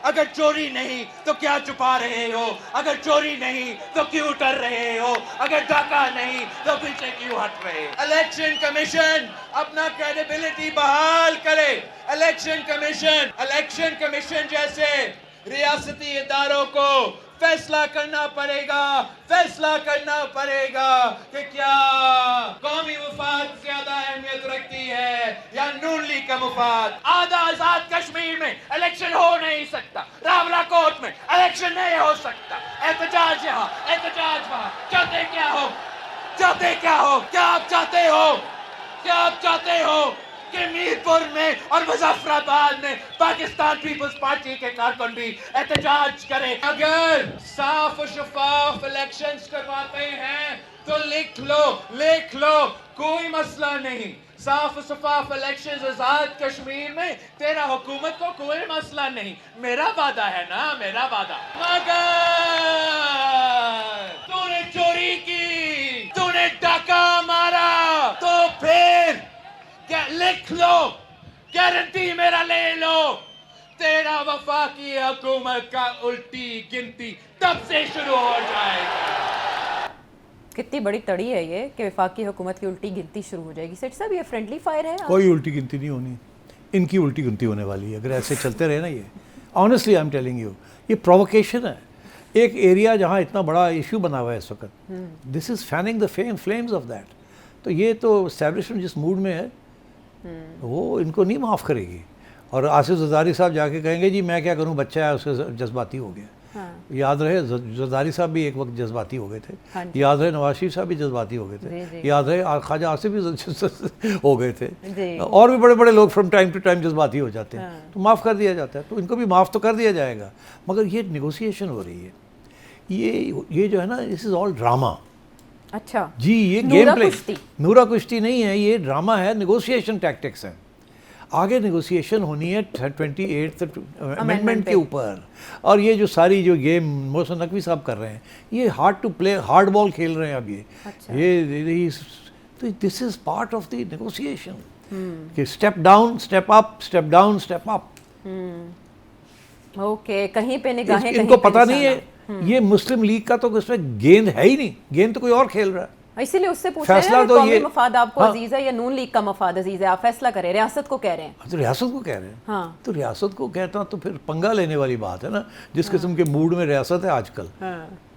अगर चोरी नहीं तो क्या छुपा रहे हो? अगर चोरी नहीं तो क्यों डर रहे हो? अगर डाका नहीं तो पीछे क्यों हट रहे? इलेक्शन कमीशन अपना क्रेडिबिलिटी बहाल करे। इलेक्शन कमीशन जैसे रियासती इदारों को फैसला करना पड़ेगा कि क्या कौमी मुफाद ज्यादा अहमियत रखती है या नून लीग का मुफाद। आधा आजाद कश्मीर में इलेक्शन हो नहीं सकता, रावला कोर्ट में इलेक्शन नहीं हो सकता, एहतजाज यहाँ, एहतजाज वहाँ। चाहते क्या हो? क्या आप चाहते हो कि मीरपुर में और मुजफ्फराबाद में पाकिस्तान पीपल्स पार्टी के कारकुन भी एहतजाज करें? अगर साफ और शफाफ इलेक्शंस करवाते हैं तो लिख लो, कोई मसला नहीं। साफ और शफाफ इलेक्शंस आजाद कश्मीर में तेरा हुकूमत को कोई मसला नहीं। मेरा वादा है ना, मेरा वादा। मगर तूने चोरी की, तूने डाका मारा, तो फिर लिख लो, गारंटी मेरा ले लो, तेरा वफाकी हुकूमत का उल्टी गिनती तब से शुरू हो जाएगी। कितनी बड़ी तड़ी है ये कि वफाकी हुकूमत की उल्टी गिनती शुरू हो जाएगी। सेठ साहब, ये फ्रेंडली फायर है? कोई उल्टी गिनती नहीं होनी, इनकी उल्टी गिनती होने वाली है अगर ऐसे चलते रहे ना। ये honestly I am telling you, ये प्रोवोकेशन है। एक एरिया जहाँ इतना बड़ा इशू बना हुआ है इस वक्त, this is fanning the flames of that. तो ये तो एस्टेब्लिशमेंट जिस मूड में है वो इनको नहीं माफ़ करेगी। और आसिफ जरदारी साहब जाके कहेंगे जी मैं क्या करूं, बच्चा है उसके जज्बाती हो गया। हाँ। याद रहे जरदारी साहब भी एक वक्त जज्बाती हो गए थे। हाँ, याद रहे नवाज शरीफ साहब भी जज्बाती हो गए थे। याद रहे ख्वाजा आसिफ भी हो गए थे। और भी बड़े बड़े लोग फ्रॉम टाइम टू टाइम जज्बाती हो जाते हैं। तो माफ़ कर दिया जाता है, तो इनको भी माफ़ तो कर दिया जाएगा। मगर ये नेगोशिएशन हो रही है, ये जो है ना, दिस इज़ ऑल ड्रामा। अच्छा जी, ये गेम प्ले, नूरा कुश्ती नहीं है, ये ड्रामा है, नेगोशिएशन टैक्टिक्स हैं। आगे नेगोशिएशन होनी है 28th अमेंडमेंट के ऊपर। और ये जो सारी जो गेम मोहसिन नकवी साहब कर रहे हैं, ये hard to play, hard ball खेल रहे हैं अब ये। अच्छा। ये तो this is part of the negotiation कि step down, step up, step down, step up. Okay, कहीं पे निगाहें, इनको पता नहीं है ये मुस्लिम लीग का तो इसमें गेंद है ही नहीं, गेंद तो कोई और खेल रहा है। इसीलिए उससे पूछ रहे हैं, कौमी मफाद आपको अजीज है या नून लीग का मफाद अजीज है? आप फैसला करें, रियासत को कह रहे हैं। तो रियासत को कह रहे हैं। हाँ। तो रियासत को कहता तो फिर पंगा लेने वाली बात है ना, जिस किस्म के मूड में रियासत है आजकल।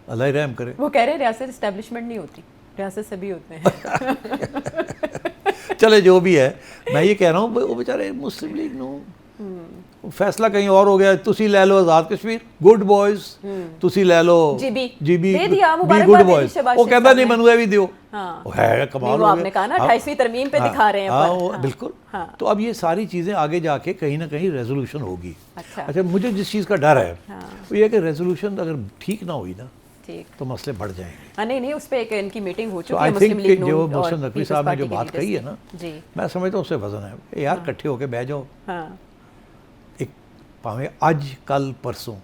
अल्लाह रहम करे। वो कह रहे हैं रियासत एस्टेब्लिशमेंट नहीं होती, रियासत सभी होते हैं। चले जो भी है, मैं ये कह रहा हूँ वो बेचारे मुस्लिम लीग नो फैसला कहीं और हो गया, तुसी ले लो आज़ाद कश्मीर, गुड बॉयज, तुसी ले लो जीबी दे दिया, बी मुबारकबाद गुड दे दी बॉयज। शहबाज वो शरीफ कहता साहब नहीं ने। मनू भी दियो, हाँ। वो है कमाल नहीं, वो हो आपने गया। कहा ना 28वीं तरमीम पे दिखा रहे हैं हाँ, पर। वो हाँ। बिल्कुल। हाँ। तो अब ये सारी चीज़ें आगे जाके कहीं ना कहीं रेजोल्यूशन होगी। अच्छा। मुझे जिस चीज़ का डर है हाँ। वो ये है कि रेजोल्यूशन अगर ठीक ना हुई ना ठीक। तो मसले बढ़ जाएंगे। हाँ, नहीं उस पे एक इनकी मीटिंग हो तो चुकी है आई मुस्लिम थिंक लीग जो नून और मोहसिन नकवी पीपल्स साहब ने जो पार्टी के बात लीडर्स कही है की। ना, जी। मैं समझता हूँ उससे वजन है यार, इकट्ठे होके बह जाओ, हाँ। एक भावें अज कल परसों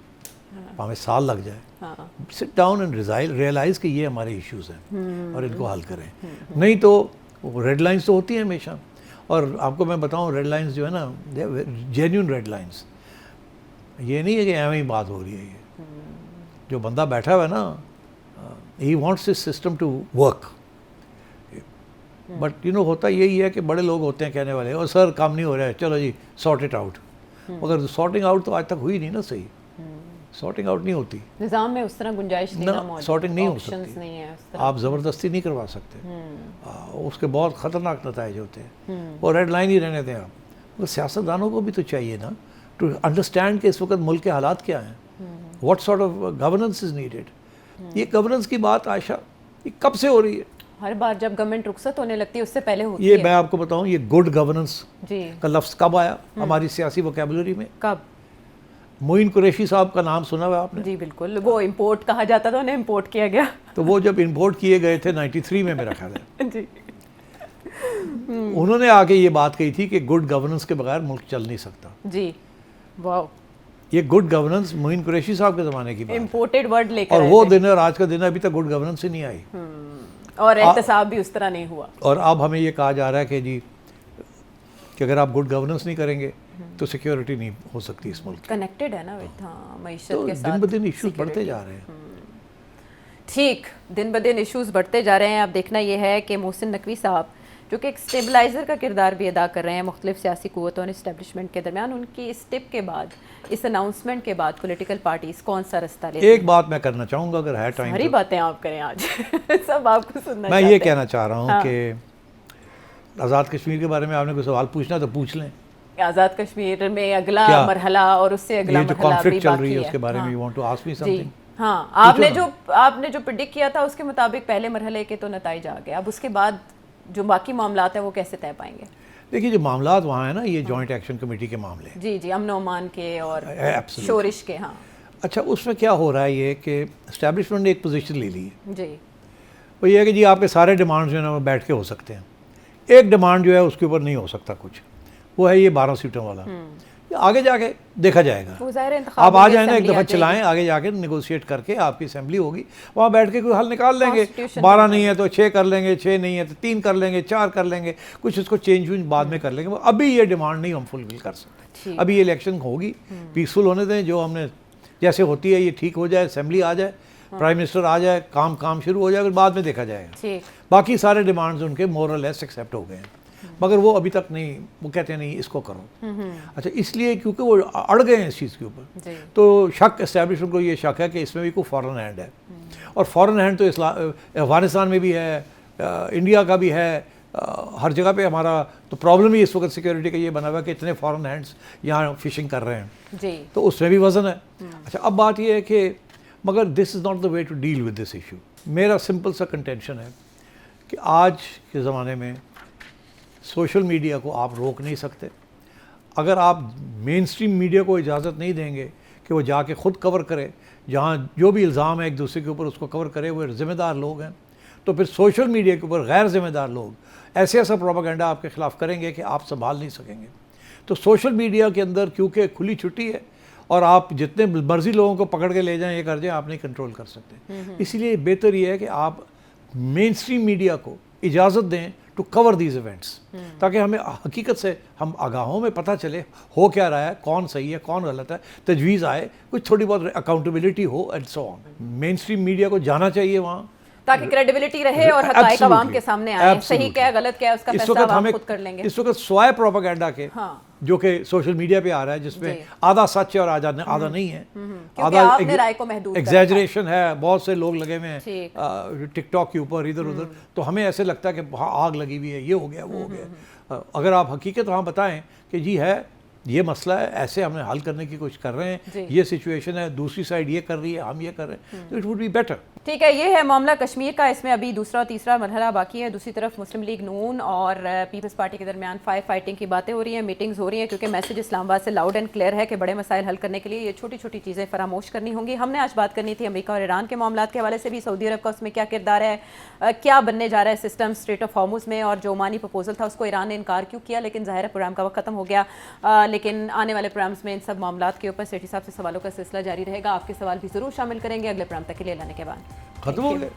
भावें साल लग जाए, हाँ। सिट डाउन एंड रियलाइज कि ये हमारे इश्यूज हैं और इनको हल करें। नहीं तो रेड लाइंस तो होती हैं हमेशा, और आपको मैं बताऊं रेड लाइंस जो है ना, जेन्यून रेड लाइंस, ये नहीं है कि एवं ही बात हो रही है। ये जो बंदा बैठा हुआ है ना, he wants this system to work, but होता यही है कि बड़े लोग होते हैं कहने वाले, और सर काम नहीं हो रहा है, चलो जी सॉर्ट इट आउट। मगर सॉर्टिंग आउट तो आज तक हुई नहीं ना, सही सॉर्टिंग आउट नहीं होती निज़ाम में उस तरह गुंजाइश नहीं ना, सॉर्टिंग नहीं हो सकती, नहीं है उस तरह। आप ज़बरदस्ती नहीं करवा सकते, उसके बहुत ख़तरनाक नताइज होते हैं। वो रेड लाइन ही रहने दें आप। मगर सियासतदानों को भी तो चाहिए ना टू अंडरस्टैंड कि इस वक्त मुल्क के हालात क्या हैं, what sort of governance is needed. ये गवर्नेंस की बात आयशा ये कब से हो रही है? हर बार जब गवर्नमेंट रुखसत होने लगती है उससे पहले होती ये है। मैं आपको बताऊं, ये गुड गवर्नेंस जी। का लफ्ज़ कब आया हमारी सियासी वोकैबुलरी में? कब? मोइन कुरैशी साहब का नाम सुना हुआ आपने? जी बिल्कुल, वो इंपोर्ट कहा जाता था, उन्हें इंपोर्ट किया गया। तो वो जब इंपोर्ट किए गए थे 93 में मेरा ख्याल है, जी। उन्होंने आके ये बात कही थी कि गुड गवर्नेंस के बगैर मुल्क चल नहीं सकता। जी। वाह। ये गुड गवर्नेंस मोइन कुरैशी साहब के ज़माने की बात है। इंपोर्टेड वर्ड लेकर और आए वो थे। दिन और आज का दिन अभी तक गुड गवर्नेंस ही नहीं आई। और एहतसाब भी उस तरह नहीं हुआ। और अब हमें ये कहा जा रहा है कि जी कि अगर आप गुड गवर्नेंस नहीं करेंगे तो सिक्योरिटी नहीं हो सकती इस मुल्क की। कनेक्टेड है ना विद, हाँ, मईशत तो के साथ दिन ब दिन इश्यूज security। बढ़ते जा रहे हैं। ठीक, दिन ब दिन इश्यूज बढ़ते जा रहे हैं। अब देखना ये है कि मोहसिन नकवी साहब जो कि एक स्टेबलाइज़र का किरदार भी अदा कर रहे हैं मुख्तलिफ सियासी क़ुव्वतों और इस्टेब्लिशमेंट के दरमियान, उनकी इस टिप के बाद, इस अनाउंसमेंट के बाद पॉलिटिकल पार्टीज कौन सा रास्ता लेती हैं? एक बात मैं करना चाहूँगा अगर है टाइम सारी तो। बातें आप करें आज सब आपको सुनना मैं चाहते ये हैं। कहना चाह रहा हूँ हाँ। कि आज़ाद कश्मीर के बारे में आपने कोई सवाल पूछना तो पूछ लें। आज़ाद कश्मीर में अगला क्या? मरहला और उससे अगला ये जो मरहला अभी कॉन्फ्लिक्ट चल रही बाकी है उसके बारे में, हाँ। You want to ask me जी समथिंग? हाँ, आपने जो प्रिडिक्ट किया था उसके मुताबिक पहले मरहले के तो नतीजे आ गए, अब उसके बाद जो बाकी मामलात हैं वो कैसे तय पाएंगे? देखिए जो मामलात वहाँ है ना, ये जॉइंट एक्शन कमेटी के मामले हैं। जी जी, अमन ओमान के और Absolutely. शोरिश के। हाँ अच्छा, उसमें क्या हो रहा है ये कि इस्टेब्लिशमेंट ने एक पोजीशन ले ली है, जी। वो ये है कि जी आपके सारे डिमांड्स जो है ना वो बैठ के हो सकते हैं, एक डिमांड जो है उसके ऊपर नहीं हो सकता कुछ, वो है ये 12 सीटों वाला। ये आगे जाके देखा जाएगा। वो ज़ाहिर है आप आ जाए ना, एक असेंबली दफ़ा आ जाएगी। चलाएं, आगे जाके निगोशिएट करके आपकी असेंबली होगी, वहाँ बैठ के कोई हल निकाल लेंगे। Constitution 12 नहीं है तो 6 कर लेंगे, 6 नहीं है तो 3 कर लेंगे, 4 कर लेंगे, कुछ इसको चेंज वेंज बाद में कर लेंगे। अभी ये डिमांड नहीं हम फुलफिल कर सकते। ठीक। अभी ये इलेक्शन होगी, पीसफुल होने दें, जो हमने जैसे होती है ये ठीक हो जाए, असेंबली आ जाए, प्राइम मिनिस्टर आ जाए, काम शुरू हो जाए, फिर बाद में देखा जाएगा। ठीक। बाकी सारे डिमांड्स उनके मोर और लेस एक्सेप्ट हो गए हैं, मगर वो अभी तक नहीं, वो कहते हैं नहीं इसको करो। अच्छा, इसलिए क्योंकि वो अड़ गए हैं इस चीज़ के ऊपर, जी। तो शक एस्टैब्लिशमेंट को ये शक है कि इसमें भी कोई फॉरेन हैंड है। और फॉरेन हैंड तो अफगानिस्तान में भी है, इंडिया का भी है, हर जगह पे हमारा तो प्रॉब्लम ही इस वक्त सिक्योरिटी का ये बना हुआ है कि इतने फॉरेन हैंड्स यहाँ फिशिंग कर रहे हैं, जी। तो उसमें भी वजन है। अच्छा, अब बात ये है कि मगर this is not the way to deal with this issue. मेरा सिंपल सा कंटेंशन है कि आज के ज़माने में सोशल मीडिया को आप रोक नहीं सकते। अगर आप मेन स्ट्रीम मीडिया को इजाज़त नहीं देंगे कि वो जाके ख़ुद कवर करे, जहाँ जो भी इल्ज़ाम है एक दूसरे के ऊपर उसको कवर करे, वो ज़िम्मेदार लोग हैं, तो फिर सोशल मीडिया के ऊपर गैर ज़िम्मेदार लोग ऐसा प्रोपेगेंडा आपके ख़िलाफ़ करेंगे कि आप संभाल नहीं सकेंगे। तो सोशल मीडिया के अंदर क्योंकि खुली छुट्टी है और आप जितने मर्ज़ी लोगों को पकड़ के ले जाएं, ये कर जाएं, आप नहीं कंट्रोल कर सकते। इसलिए बेहतर ये है कि आप मेन स्ट्रीम मीडिया को इजाज़त दें टू कवर दीज इवेंट्स, ताकि हमें हकीकत से हम आगाहों में पता चले हो क्या रहा है, कौन सही है कौन गलत है, तजवीज़ आए, कुछ थोड़ी बहुत अकाउंटेबिलिटी हो and so on. Main stream media को जाना चाहिए वहाँ, ताकि क्रेडिबिलिटी रहे और हक़ाइक़ आवाम के सामने आए, सही क्या है गलत क्या है उसका फैसला आवाम खुद कर लेंगे। इस वक्त स्वाय प्रोपेगेंडा के हाँ। जो कि सोशल मीडिया पे आ रहा है, जिसमें आधा सच है और आधा नहीं है, क्योंकि आपने राय को महदूद कर एग्जैजरेशन है, बहुत से लोग लगे हुए हैं ठीक। टिकटॉक के ऊपर इधर उधर, तो हमें ऐसे लगता है कि वहाँ आग लगी हुई है, ये हो गया वो हो गया। अगर आप हकीकत वहाँ बताएं कि जी है ये मसला है, ऐसे हमें हल करने की कोशिश कर रहे हैं, ये सिचुएशन है, दूसरी साइड ये कर रही है, हम ये कर रहे हैं, तो इट वुड बी बेटर। ठीक है, ये है मामला कश्मीर का। इसमें अभी दूसरा और तीसरा मरहला बाकी है। दूसरी तरफ मुस्लिम लीग नून और पीपल्स पार्टी के दरमियान फाइटिंग की बातें हो रही हैं, मीटिंग्स हो रही हैं, क्योंकि मैसेज इस्लामाबाद से लाउड एंड क्लियर है कि बड़े मसाइल हल करने के लिए ये छोटी छोटी चीज़ें फरामोश करनी होंगी। हमने आज बात करनी थी अमेरिका और ईरान के मामला के हवाले से भी, सऊदी अरब का उसमें क्या किरदार है, क्या बनने जा रहा है सिस्टम स्ट्रेट ऑफ हॉर्मुज में, और जो ओमानी प्रपोजल था उसको ईरान ने इनकार क्यों किया। लेकिन ज़ाहिर है प्रोग्राम का वक्त खत्म हो गया, लेकिन आने वाले प्रोग्राम्स में इन सब मामलात के ऊपर सेठी साहब से सवालों का सिलसिला जारी रहेगा। आपके सवाल भी ज़रूर शामिल करेंगे अगले प्रोग्राम तक के लिए। लाने के बाद खत्म हो गया।